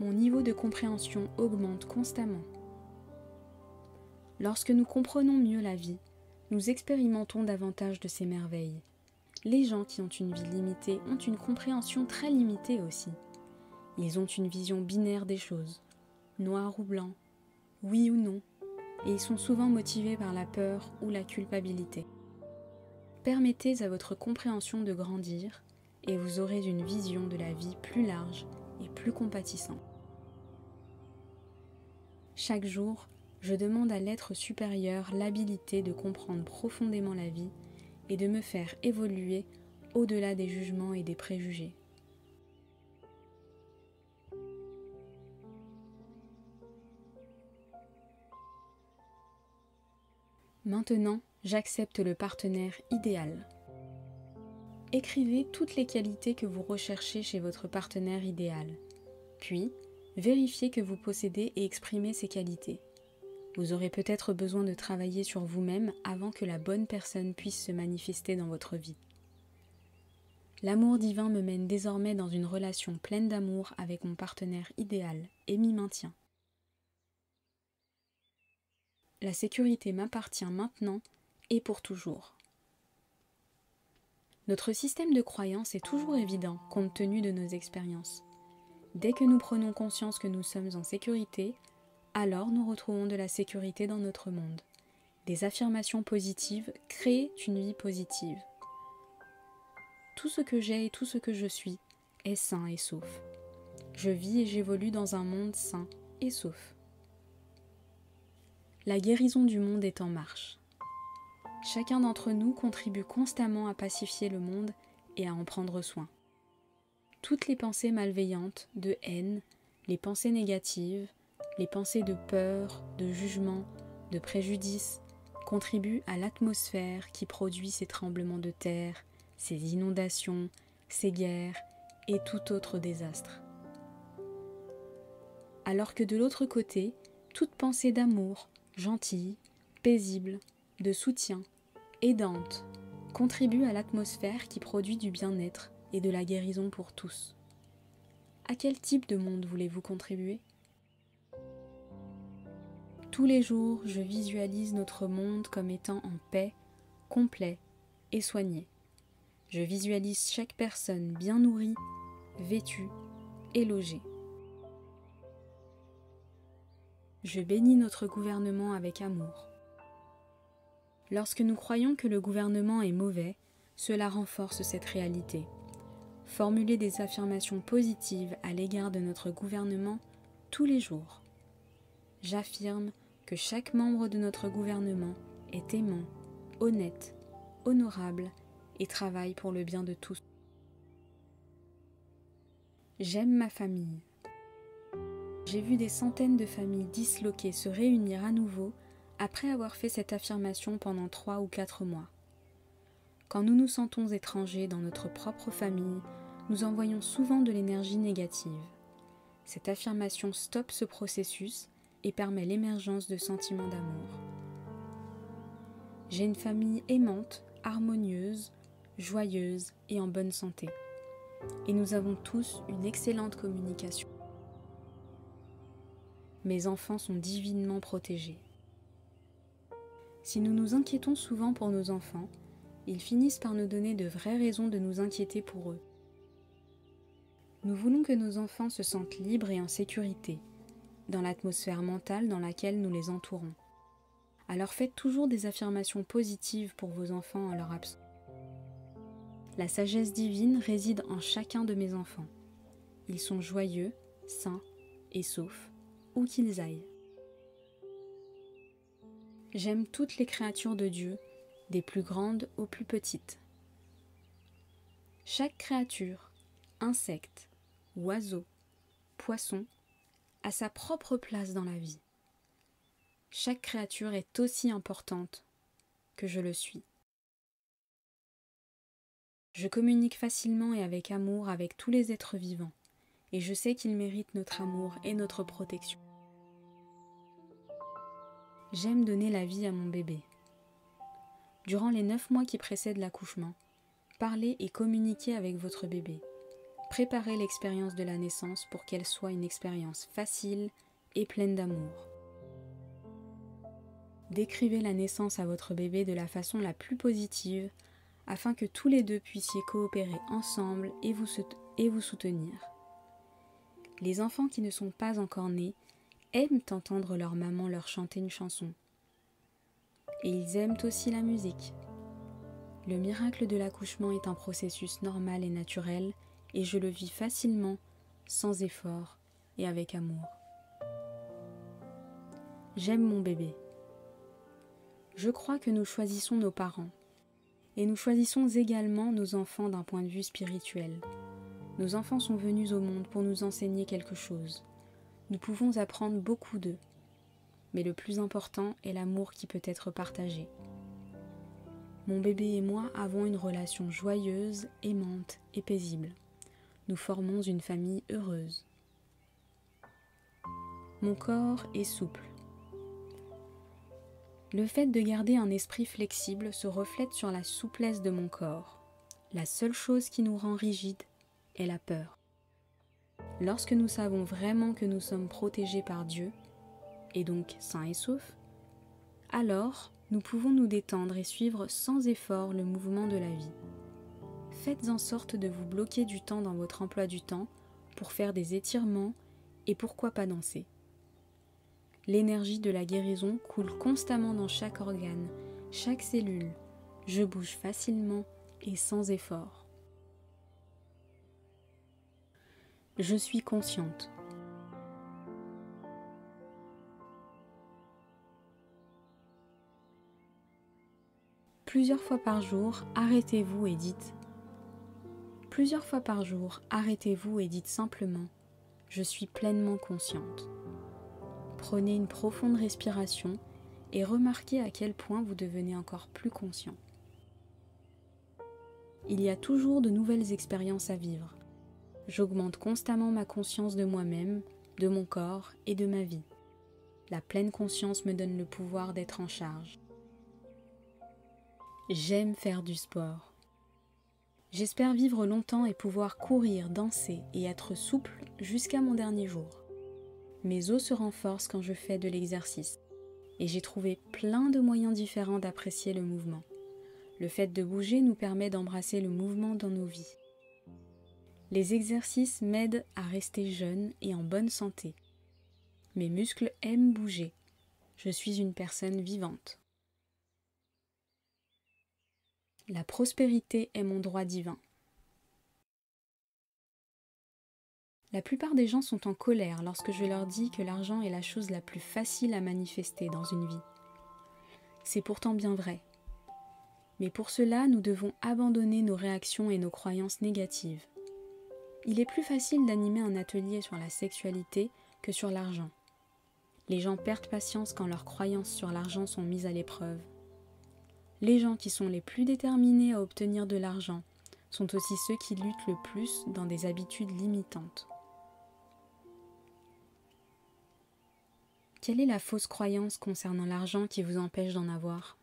Mon niveau de compréhension augmente constamment. Lorsque nous comprenons mieux la vie, nous expérimentons davantage de ses merveilles. Les gens qui ont une vie limitée ont une compréhension très limitée aussi. Ils ont une vision binaire des choses, noir ou blanc, oui ou non, et ils sont souvent motivés par la peur ou la culpabilité. Permettez à votre compréhension de grandir et vous aurez une vision de la vie plus large et plus compatissante. Chaque jour, je demande à l'être supérieur l'habilité de comprendre profondément la vie et de me faire évoluer au-delà des jugements et des préjugés. Maintenant, j'accepte le partenaire idéal. Écrivez toutes les qualités que vous recherchez chez votre partenaire idéal. Puis, vérifiez que vous possédez et exprimez ces qualités. Vous aurez peut-être besoin de travailler sur vous-même avant que la bonne personne puisse se manifester dans votre vie. L'amour divin me mène désormais dans une relation pleine d'amour avec mon partenaire idéal et m'y maintient. La sécurité m'appartient maintenant et pour toujours. Notre système de croyance est toujours évident compte tenu de nos expériences. Dès que nous prenons conscience que nous sommes en sécurité, alors nous retrouvons de la sécurité dans notre monde. Des affirmations positives créent une vie positive. Tout ce que j'ai et tout ce que je suis est sain et sauf. Je vis et j'évolue dans un monde sain et sauf. La guérison du monde est en marche. Chacun d'entre nous contribue constamment à pacifier le monde et à en prendre soin. Toutes les pensées malveillantes, de haine, les pensées négatives, les pensées de peur, de jugement, de préjudice, contribuent à l'atmosphère qui produit ces tremblements de terre, ces inondations, ces guerres et tout autre désastre. Alors que de l'autre côté, toute pensée d'amour, gentille, paisible, de soutien, aidante, contribue à l'atmosphère qui produit du bien-être et de la guérison pour tous. À quel type de monde voulez-vous contribuer ? Tous les jours, je visualise notre monde comme étant en paix, complet et soigné. Je visualise chaque personne bien nourrie, vêtue et logée. Je bénis notre gouvernement avec amour. Lorsque nous croyons que le gouvernement est mauvais, cela renforce cette réalité. Formuler des affirmations positives à l'égard de notre gouvernement tous les jours. J'affirme que chaque membre de notre gouvernement est aimant, honnête, honorable et travaille pour le bien de tous. J'aime ma famille. J'ai vu des centaines de familles disloquées se réunir à nouveau après avoir fait cette affirmation pendant 3 ou 4 mois. Quand nous nous sentons étrangers dans notre propre famille, nous envoyons souvent de l'énergie négative. Cette affirmation stoppe ce processus et permet l'émergence de sentiments d'amour. J'ai une famille aimante, harmonieuse, joyeuse et en bonne santé. Et nous avons tous une excellente communication. Mes enfants sont divinement protégés. Si nous nous inquiétons souvent pour nos enfants, ils finissent par nous donner de vraies raisons de nous inquiéter pour eux. Nous voulons que nos enfants se sentent libres et en sécurité, dans l'atmosphère mentale dans laquelle nous les entourons. Alors faites toujours des affirmations positives pour vos enfants en leur absence. La sagesse divine réside en chacun de mes enfants. Ils sont joyeux, sains et saufs, où qu'ils aillent. J'aime toutes les créatures de Dieu, des plus grandes aux plus petites. Chaque créature, insecte, oiseau, poisson, a sa propre place dans la vie. Chaque créature est aussi importante que je le suis. Je communique facilement et avec amour avec tous les êtres vivants, et je sais qu'ils méritent notre amour et notre protection. J'aime donner la vie à mon bébé. Durant les 9 mois qui précèdent l'accouchement, parlez et communiquez avec votre bébé. Préparez l'expérience de la naissance pour qu'elle soit une expérience facile et pleine d'amour. Décrivez la naissance à votre bébé de la façon la plus positive afin que tous les deux puissiez coopérer ensemble et vous soutenir. Les enfants qui ne sont pas encore nés aiment entendre leur maman leur chanter une chanson. Et ils aiment aussi la musique. Le miracle de l'accouchement est un processus normal et naturel et je le vis facilement, sans effort et avec amour. J'aime mon bébé. Je crois que nous choisissons nos parents et nous choisissons également nos enfants d'un point de vue spirituel. Nos enfants sont venus au monde pour nous enseigner quelque chose. Nous pouvons apprendre beaucoup d'eux, mais le plus important est l'amour qui peut être partagé. Mon bébé et moi avons une relation joyeuse, aimante et paisible. Nous formons une famille heureuse. Mon corps est souple. Le fait de garder un esprit flexible se reflète sur la souplesse de mon corps. La seule chose qui nous rend rigides est la peur. Lorsque nous savons vraiment que nous sommes protégés par Dieu, et donc sains et saufs, Alors, nous pouvons nous détendre et suivre sans effort le mouvement de la vie. Faites en sorte de vous bloquer du temps dans votre emploi du temps pour faire des étirements et pourquoi pas danser. L'énergie de la guérison coule constamment dans chaque organe, chaque cellule. Je bouge facilement et sans effort. Je suis consciente. Plusieurs fois par jour, arrêtez-vous et dites Plusieurs fois par jour, arrêtez-vous et dites simplement « Je suis pleinement consciente ». Prenez une profonde respiration et remarquez à quel point vous devenez encore plus conscient. Il y a toujours de nouvelles expériences à vivre. J'augmente constamment ma conscience de moi-même, de mon corps et de ma vie. La pleine conscience me donne le pouvoir d'être en charge. J'aime faire du sport. J'espère vivre longtemps et pouvoir courir, danser et être souple jusqu'à mon dernier jour. Mes os se renforcent quand je fais de l'exercice et j'ai trouvé plein de moyens différents d'apprécier le mouvement. Le fait de bouger nous permet d'embrasser le mouvement dans nos vies. Les exercices m'aident à rester jeune et en bonne santé. Mes muscles aiment bouger. Je suis une personne vivante. La prospérité est mon droit divin. La plupart des gens sont en colère lorsque je leur dis que l'argent est la chose la plus facile à manifester dans une vie. C'est pourtant bien vrai. Mais pour cela, nous devons abandonner nos réactions et nos croyances négatives. Il est plus facile d'animer un atelier sur la sexualité que sur l'argent. Les gens perdent patience quand leurs croyances sur l'argent sont mises à l'épreuve. Les gens qui sont les plus déterminés à obtenir de l'argent sont aussi ceux qui luttent le plus dans des habitudes limitantes. Quelle est la fausse croyance concernant l'argent qui vous empêche d'en avoir ?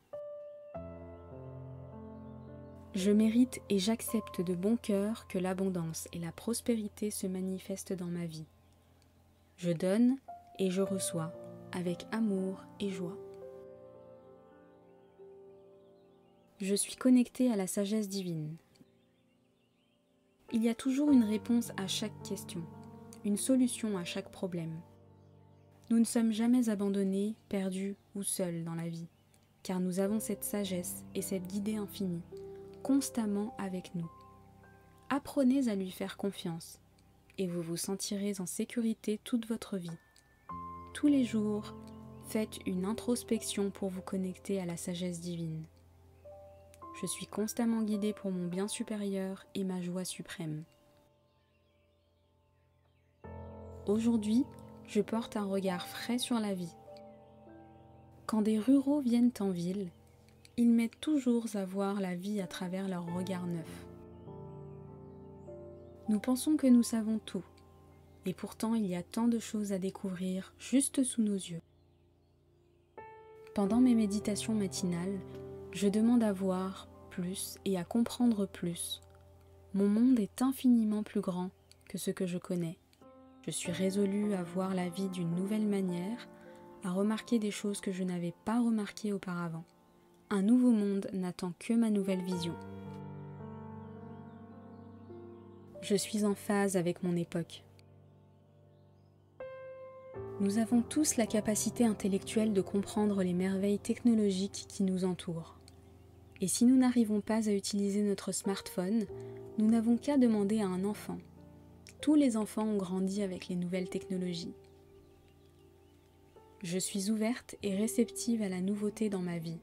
Je mérite et j'accepte de bon cœur que l'abondance et la prospérité se manifestent dans ma vie. Je donne et je reçois avec amour et joie. Je suis connectée à la sagesse divine. Il y a toujours une réponse à chaque question, une solution à chaque problème. Nous ne sommes jamais abandonnés, perdus ou seuls dans la vie, car nous avons cette sagesse et cette guidée infinie, constamment avec nous. Apprenez à lui faire confiance, et vous vous sentirez en sécurité toute votre vie. Tous les jours, faites une introspection pour vous connecter à la sagesse divine. Je suis constamment guidée pour mon bien supérieur et ma joie suprême. Aujourd'hui, je porte un regard frais sur la vie. Quand des ruraux viennent en ville, ils m'aident toujours à voir la vie à travers leur regard neuf. Nous pensons que nous savons tout, et pourtant il y a tant de choses à découvrir juste sous nos yeux. Pendant mes méditations matinales, je demande à voir plus et à comprendre plus. Mon monde est infiniment plus grand que ce que je connais. Je suis résolue à voir la vie d'une nouvelle manière, à remarquer des choses que je n'avais pas remarquées auparavant. Un nouveau monde n'attend que ma nouvelle vision. Je suis en phase avec mon époque. Nous avons tous la capacité intellectuelle de comprendre les merveilles technologiques qui nous entourent. Et si nous n'arrivons pas à utiliser notre smartphone, nous n'avons qu'à demander à un enfant. Tous les enfants ont grandi avec les nouvelles technologies. Je suis ouverte et réceptive à la nouveauté dans ma vie.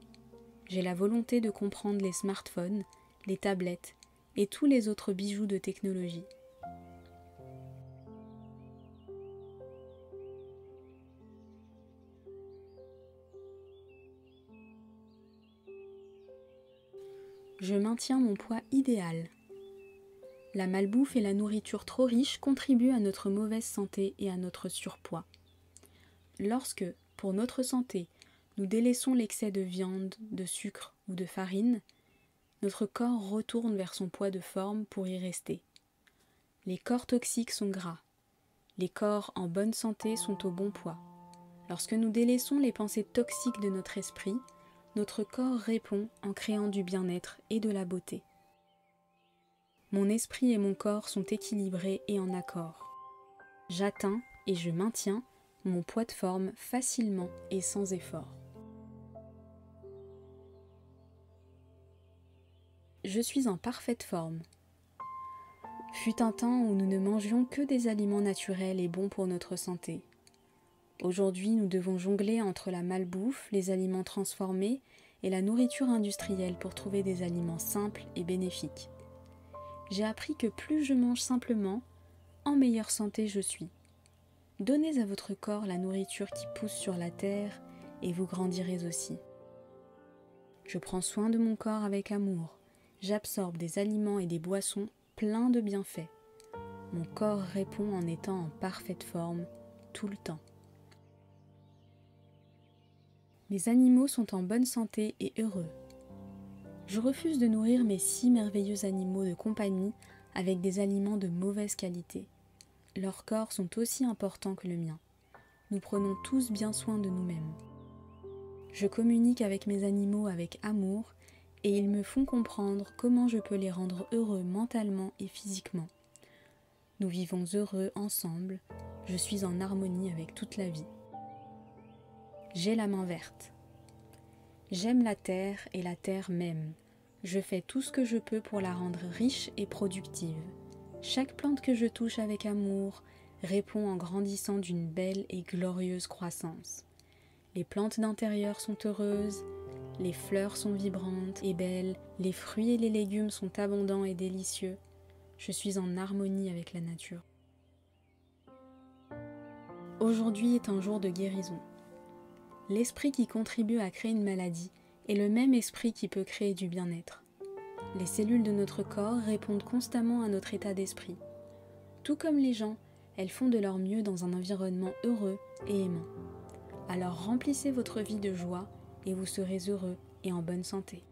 J'ai la volonté de comprendre les smartphones, les tablettes et tous les autres bijoux de technologie. Je maintiens mon poids idéal. La malbouffe et la nourriture trop riche contribuent à notre mauvaise santé et à notre surpoids. Lorsque, pour notre santé, nous délaissons l'excès de viande, de sucre ou de farine, notre corps retourne vers son poids de forme pour y rester. Les corps toxiques sont gras. Les corps en bonne santé sont au bon poids. Lorsque nous délaissons les pensées toxiques de notre esprit, notre corps répond en créant du bien-être et de la beauté. Mon esprit et mon corps sont équilibrés et en accord. J'atteins et je maintiens mon poids de forme facilement et sans effort. Je suis en parfaite forme. Fut un temps où nous ne mangions que des aliments naturels et bons pour notre santé. Aujourd'hui, nous devons jongler entre la malbouffe, les aliments transformés et la nourriture industrielle pour trouver des aliments simples et bénéfiques. J'ai appris que plus je mange simplement, en meilleure santé je suis. Donnez à votre corps la nourriture qui pousse sur la terre et vous grandirez aussi. Je prends soin de mon corps avec amour. J'absorbe des aliments et des boissons pleins de bienfaits. Mon corps répond en étant en parfaite forme tout le temps. Mes animaux sont en bonne santé et heureux. Je refuse de nourrir mes 6 merveilleux animaux de compagnie avec des aliments de mauvaise qualité. Leurs corps sont aussi importants que le mien. Nous prenons tous bien soin de nous-mêmes. Je communique avec mes animaux avec amour et ils me font comprendre comment je peux les rendre heureux mentalement et physiquement. Nous vivons heureux ensemble, je suis en harmonie avec toute la vie. J'ai la main verte. J'aime la terre et la terre m'aime. Je fais tout ce que je peux pour la rendre riche et productive. Chaque plante que je touche avec amour répond en grandissant d'une belle et glorieuse croissance. Les plantes d'intérieur sont heureuses, les fleurs sont vibrantes et belles, les fruits et les légumes sont abondants et délicieux. Je suis en harmonie avec la nature. Aujourd'hui est un jour de guérison. L'esprit qui contribue à créer une maladie est le même esprit qui peut créer du bien-être. Les cellules de notre corps répondent constamment à notre état d'esprit. Tout comme les gens, elles font de leur mieux dans un environnement heureux et aimant. Alors remplissez votre vie de joie et vous serez heureux et en bonne santé.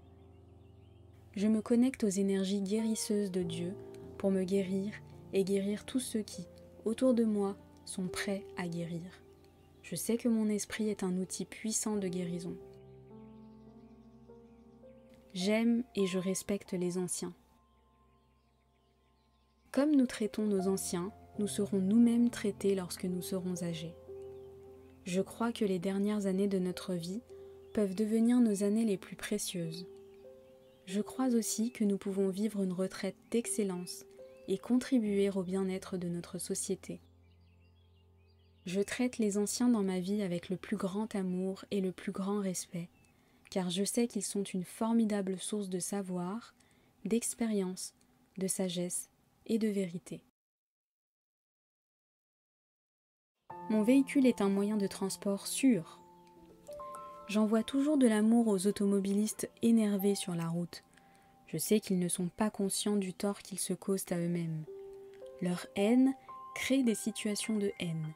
Je me connecte aux énergies guérisseuses de Dieu pour me guérir et guérir tous ceux qui, autour de moi, sont prêts à guérir. Je sais que mon esprit est un outil puissant de guérison. J'aime et je respecte les anciens. Comme nous traitons nos anciens, nous serons nous-mêmes traités lorsque nous serons âgés. Je crois que les dernières années de notre vie peuvent devenir nos années les plus précieuses. Je crois aussi que nous pouvons vivre une retraite d'excellence et contribuer au bien-être de notre société. Je traite les anciens dans ma vie avec le plus grand amour et le plus grand respect, car je sais qu'ils sont une formidable source de savoir, d'expérience, de sagesse et de vérité. Mon véhicule est un moyen de transport sûr. J'envoie toujours de l'amour aux automobilistes énervés sur la route. Je sais qu'ils ne sont pas conscients du tort qu'ils se causent à eux-mêmes. Leur haine crée des situations de haine.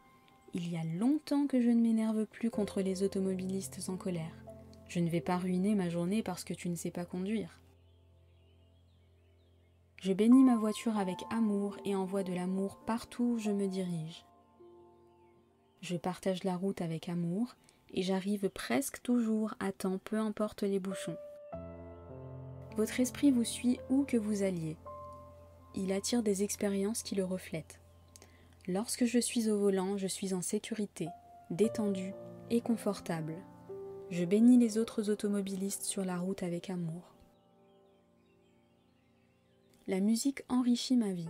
Il y a longtemps que je ne m'énerve plus contre les automobilistes en colère. Je ne vais pas ruiner ma journée parce que tu ne sais pas conduire. Je bénis ma voiture avec amour et envoie de l'amour partout où je me dirige. Je partage la route avec amour et j'arrive presque toujours à temps, peu importe les bouchons. Votre esprit vous suit où que vous alliez. Il attire des expériences qui le reflètent. Lorsque je suis au volant, je suis en sécurité, détendu et confortable. Je bénis les autres automobilistes sur la route avec amour. La musique enrichit ma vie.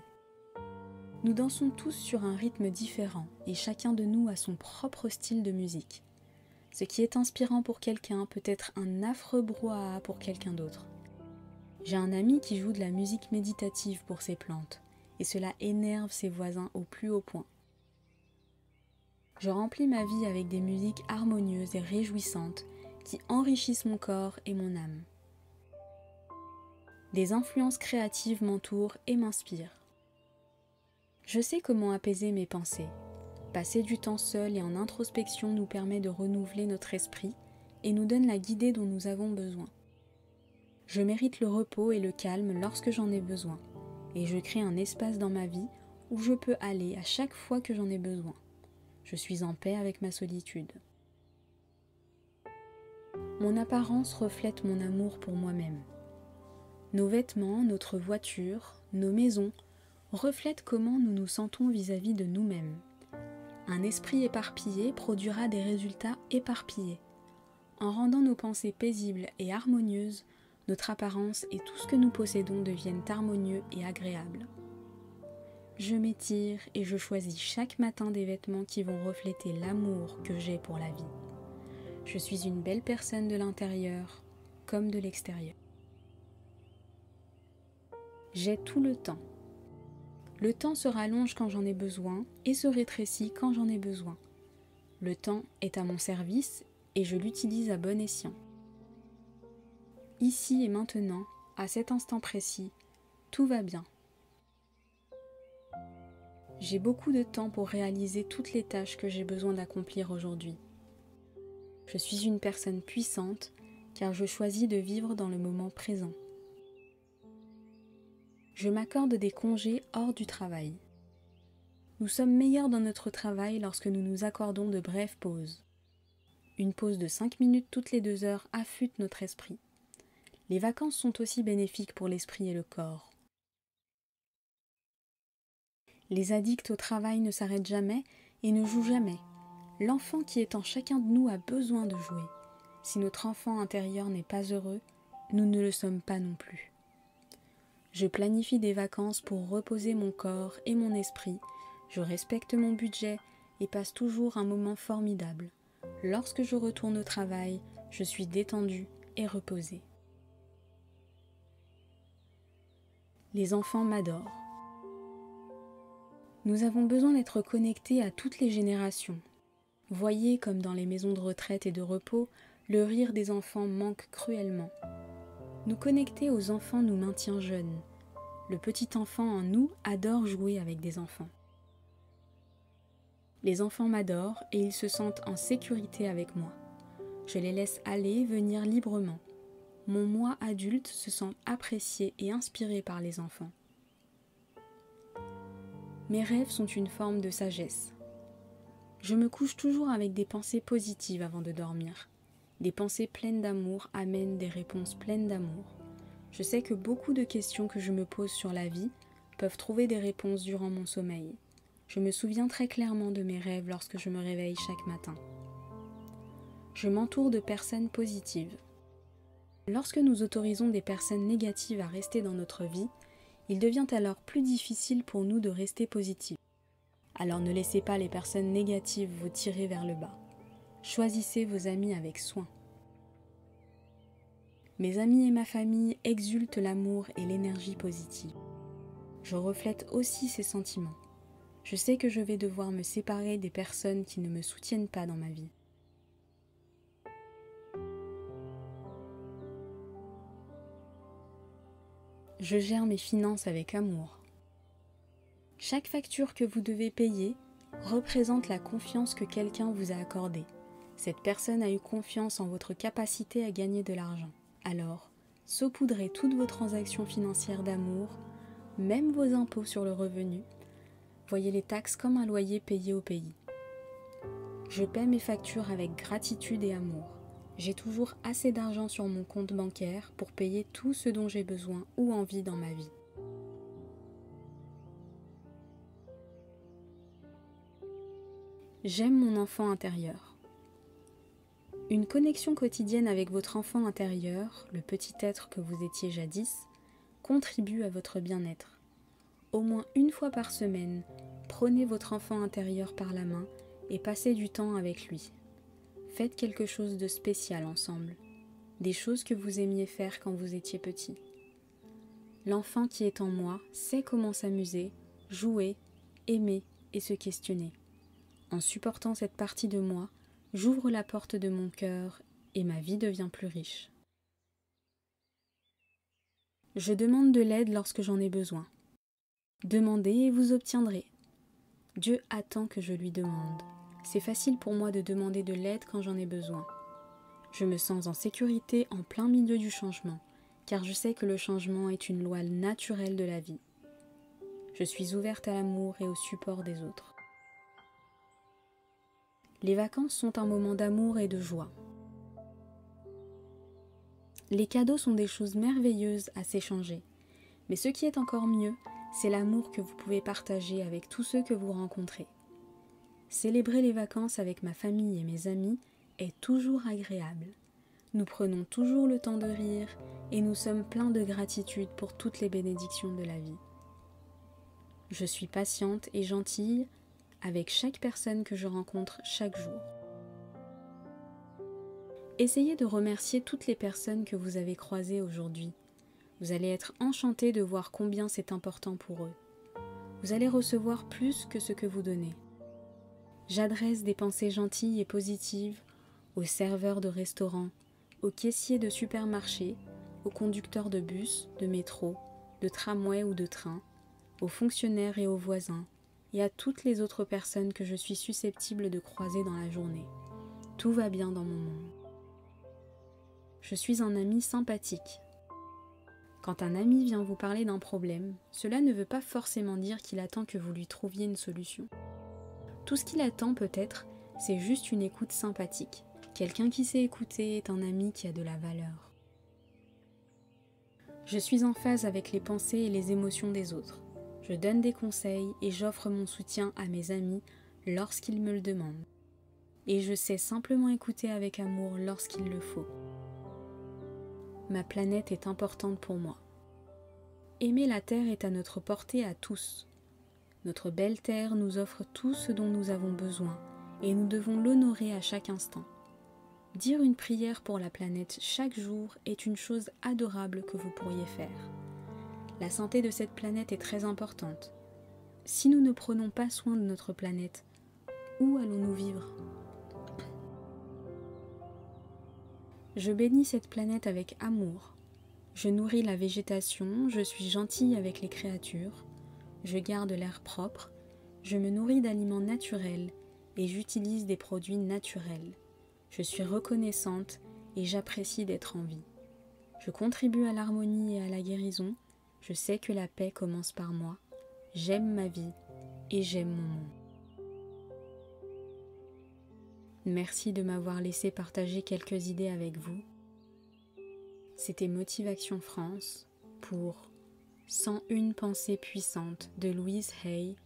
Nous dansons tous sur un rythme différent et chacun de nous a son propre style de musique. Ce qui est inspirant pour quelqu'un peut être un affreux brouhaha pour quelqu'un d'autre. J'ai un ami qui joue de la musique méditative pour ses plantes et cela énerve ses voisins au plus haut point. Je remplis ma vie avec des musiques harmonieuses et réjouissantes qui enrichissent mon corps et mon âme. Des influences créatives m'entourent et m'inspirent. Je sais comment apaiser mes pensées. Passer du temps seul et en introspection nous permet de renouveler notre esprit et nous donne la guidée dont nous avons besoin. Je mérite le repos et le calme lorsque j'en ai besoin, et je crée un espace dans ma vie où je peux aller à chaque fois que j'en ai besoin. Je suis en paix avec ma solitude. Mon apparence reflète mon amour pour moi-même. Nos vêtements, notre voiture, nos maisons reflètent comment nous nous sentons vis-à-vis de nous-mêmes. Un esprit éparpillé produira des résultats éparpillés. En rendant nos pensées paisibles et harmonieuses, notre apparence et tout ce que nous possédons deviennent harmonieux et agréables. Je m'étire et je choisis chaque matin des vêtements qui vont refléter l'amour que j'ai pour la vie. Je suis une belle personne de l'intérieur comme de l'extérieur. J'ai tout le temps. Le temps se rallonge quand j'en ai besoin et se rétrécit quand j'en ai besoin. Le temps est à mon service et je l'utilise à bon escient. Ici et maintenant, à cet instant précis, tout va bien. J'ai beaucoup de temps pour réaliser toutes les tâches que j'ai besoin d'accomplir aujourd'hui. Je suis une personne puissante car je choisis de vivre dans le moment présent. Je m'accorde des congés hors du travail. Nous sommes meilleurs dans notre travail lorsque nous nous accordons de brèves pauses. Une pause de 5 minutes toutes les 2 heures affûte notre esprit. Les vacances sont aussi bénéfiques pour l'esprit et le corps. Les addicts au travail ne s'arrêtent jamais et ne jouent jamais. L'enfant qui est en chacun de nous a besoin de jouer. Si notre enfant intérieur n'est pas heureux, nous ne le sommes pas non plus. Je planifie des vacances pour reposer mon corps et mon esprit. Je respecte mon budget et passe toujours un moment formidable. Lorsque je retourne au travail, je suis détendue et reposée. Les enfants m'adorent. Nous avons besoin d'être connectés à toutes les générations. Voyez comme dans les maisons de retraite et de repos, le rire des enfants manque cruellement. Nous connecter aux enfants nous maintient jeunes. Le petit enfant en nous adore jouer avec des enfants. Les enfants m'adorent et ils se sentent en sécurité avec moi. Je les laisse aller, venir librement. Mon moi adulte se sent apprécié et inspiré par les enfants. Mes rêves sont une forme de sagesse. Je me couche toujours avec des pensées positives avant de dormir. Des pensées pleines d'amour amènent des réponses pleines d'amour. Je sais que beaucoup de questions que je me pose sur la vie peuvent trouver des réponses durant mon sommeil. Je me souviens très clairement de mes rêves lorsque je me réveille chaque matin. Je m'entoure de personnes positives. Lorsque nous autorisons des personnes négatives à rester dans notre vie, il devient alors plus difficile pour nous de rester positifs. Alors ne laissez pas les personnes négatives vous tirer vers le bas. Choisissez vos amis avec soin. Mes amis et ma famille exultent l'amour et l'énergie positive. Je reflète aussi ces sentiments. Je sais que je vais devoir me séparer des personnes qui ne me soutiennent pas dans ma vie. Je gère mes finances avec amour. Chaque facture que vous devez payer représente la confiance que quelqu'un vous a accordée. Cette personne a eu confiance en votre capacité à gagner de l'argent. Alors, saupoudrez toutes vos transactions financières d'amour, même vos impôts sur le revenu. Voyez les taxes comme un loyer payé au pays. Je paie mes factures avec gratitude et amour. J'ai toujours assez d'argent sur mon compte bancaire pour payer tout ce dont j'ai besoin ou envie dans ma vie. J'aime mon enfant intérieur. Une connexion quotidienne avec votre enfant intérieur, le petit être que vous étiez jadis, contribue à votre bien-être. Au moins une fois par semaine, prenez votre enfant intérieur par la main et passez du temps avec lui. Faites quelque chose de spécial ensemble, des choses que vous aimiez faire quand vous étiez petit. L'enfant qui est en moi sait comment s'amuser, jouer, aimer et se questionner. En supportant cette partie de moi, j'ouvre la porte de mon cœur et ma vie devient plus riche. Je demande de l'aide lorsque j'en ai besoin. Demandez et vous obtiendrez. Dieu attend que je lui demande. C'est facile pour moi de demander de l'aide quand j'en ai besoin. Je me sens en sécurité en plein milieu du changement, car je sais que le changement est une loi naturelle de la vie. Je suis ouverte à l'amour et au support des autres. Les vacances sont un moment d'amour et de joie. Les cadeaux sont des choses merveilleuses à s'échanger. Mais ce qui est encore mieux, c'est l'amour que vous pouvez partager avec tous ceux que vous rencontrez. Célébrer les vacances avec ma famille et mes amis est toujours agréable. Nous prenons toujours le temps de rire et nous sommes pleins de gratitude pour toutes les bénédictions de la vie. Je suis patiente et gentille avec chaque personne que je rencontre chaque jour. Essayez de remercier toutes les personnes que vous avez croisées aujourd'hui. Vous allez être enchanté de voir combien c'est important pour eux. Vous allez recevoir plus que ce que vous donnez. J'adresse des pensées gentilles et positives aux serveurs de restaurants, aux caissiers de supermarchés, aux conducteurs de bus, de métro, de tramway ou de train, aux fonctionnaires et aux voisins, et à toutes les autres personnes que je suis susceptible de croiser dans la journée. Tout va bien dans mon monde. Je suis un ami sympathique. Quand un ami vient vous parler d'un problème, cela ne veut pas forcément dire qu'il attend que vous lui trouviez une solution. Tout ce qu'il attend peut-être, c'est juste une écoute sympathique. Quelqu'un qui sait écouter est un ami qui a de la valeur. Je suis en phase avec les pensées et les émotions des autres. Je donne des conseils et j'offre mon soutien à mes amis lorsqu'ils me le demandent. Et je sais simplement écouter avec amour lorsqu'il le faut. Ma planète est importante pour moi. Aimer la Terre est à notre portée à tous. Notre belle Terre nous offre tout ce dont nous avons besoin et nous devons l'honorer à chaque instant. Dire une prière pour la planète chaque jour est une chose adorable que vous pourriez faire. La santé de cette planète est très importante. Si nous ne prenons pas soin de notre planète, où allons-nous vivre ? Je bénis cette planète avec amour. Je nourris la végétation, je suis gentille avec les créatures, je garde l'air propre, je me nourris d'aliments naturels et j'utilise des produits naturels. Je suis reconnaissante et j'apprécie d'être en vie. Je contribue à l'harmonie et à la guérison. Je sais que la paix commence par moi. J'aime ma vie et j'aime mon monde. Merci de m'avoir laissé partager quelques idées avec vous. C'était Motivation France pour 101 pensées puissantes de Louise Hay